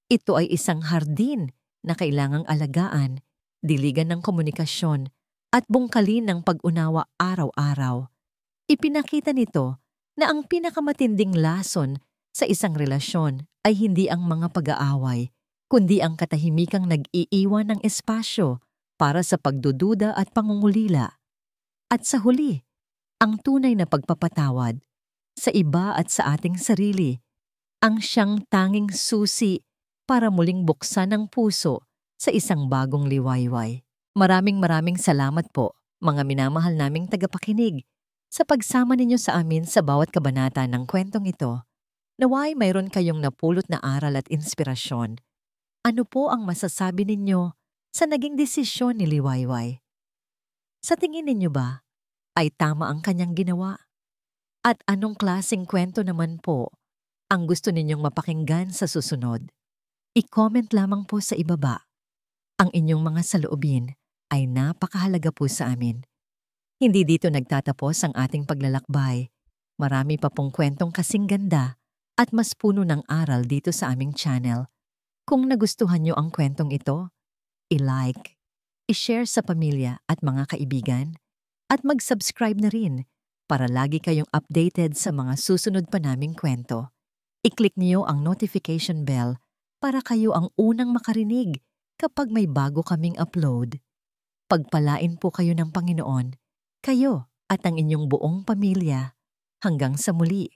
Ito ay isang hardin na kailangang alagaan, diligan ng komunikasyon at bungkalin ng pag-unawa araw-araw. Ipinakita nito na ang pinakamatinding lason sa isang relasyon ay hindi ang mga pag-aaway, kundi ang katahimikang nag-iiwan ng espasyo para sa pagdududa at pangungulila. At sa huli, ang tunay na pagpapatawad sa iba at sa ating sarili ang siyang tanging susi para muling buksan ang puso sa isang bagong liwayway. Maraming salamat po, mga minamahal naming tagapakinig, sa pagsama ninyo sa amin sa bawat kabanata ng kwentong ito. Naway mayroon kayong napulot na aral at inspirasyon. Ano po ang masasabi ninyo sa naging desisyon ni Liwayway? Sa tingin ninyo ba ay tama ang kanyang ginawa? At anong klaseng kwento naman po ang gusto ninyong mapakinggan sa susunod? I-comment lamang po sa ibaba. Ang inyong mga saloobin ay napakahalaga po sa amin. Hindi dito nagtatapos ang ating paglalakbay. Marami pa pong kwentong kasing ganda at mas puno ng aral dito sa aming channel. Kung nagustuhan nyo ang kwentong ito, i-like, i-share sa pamilya at mga kaibigan, at mag-subscribe na rin para lagi kayong updated sa mga susunod pa naming kwento. I-click niyo ang notification bell para kayo ang unang makarinig kapag may bago kaming upload. Pagpalain po kayo ng Panginoon, kayo at ang inyong buong pamilya. Hanggang sa muli.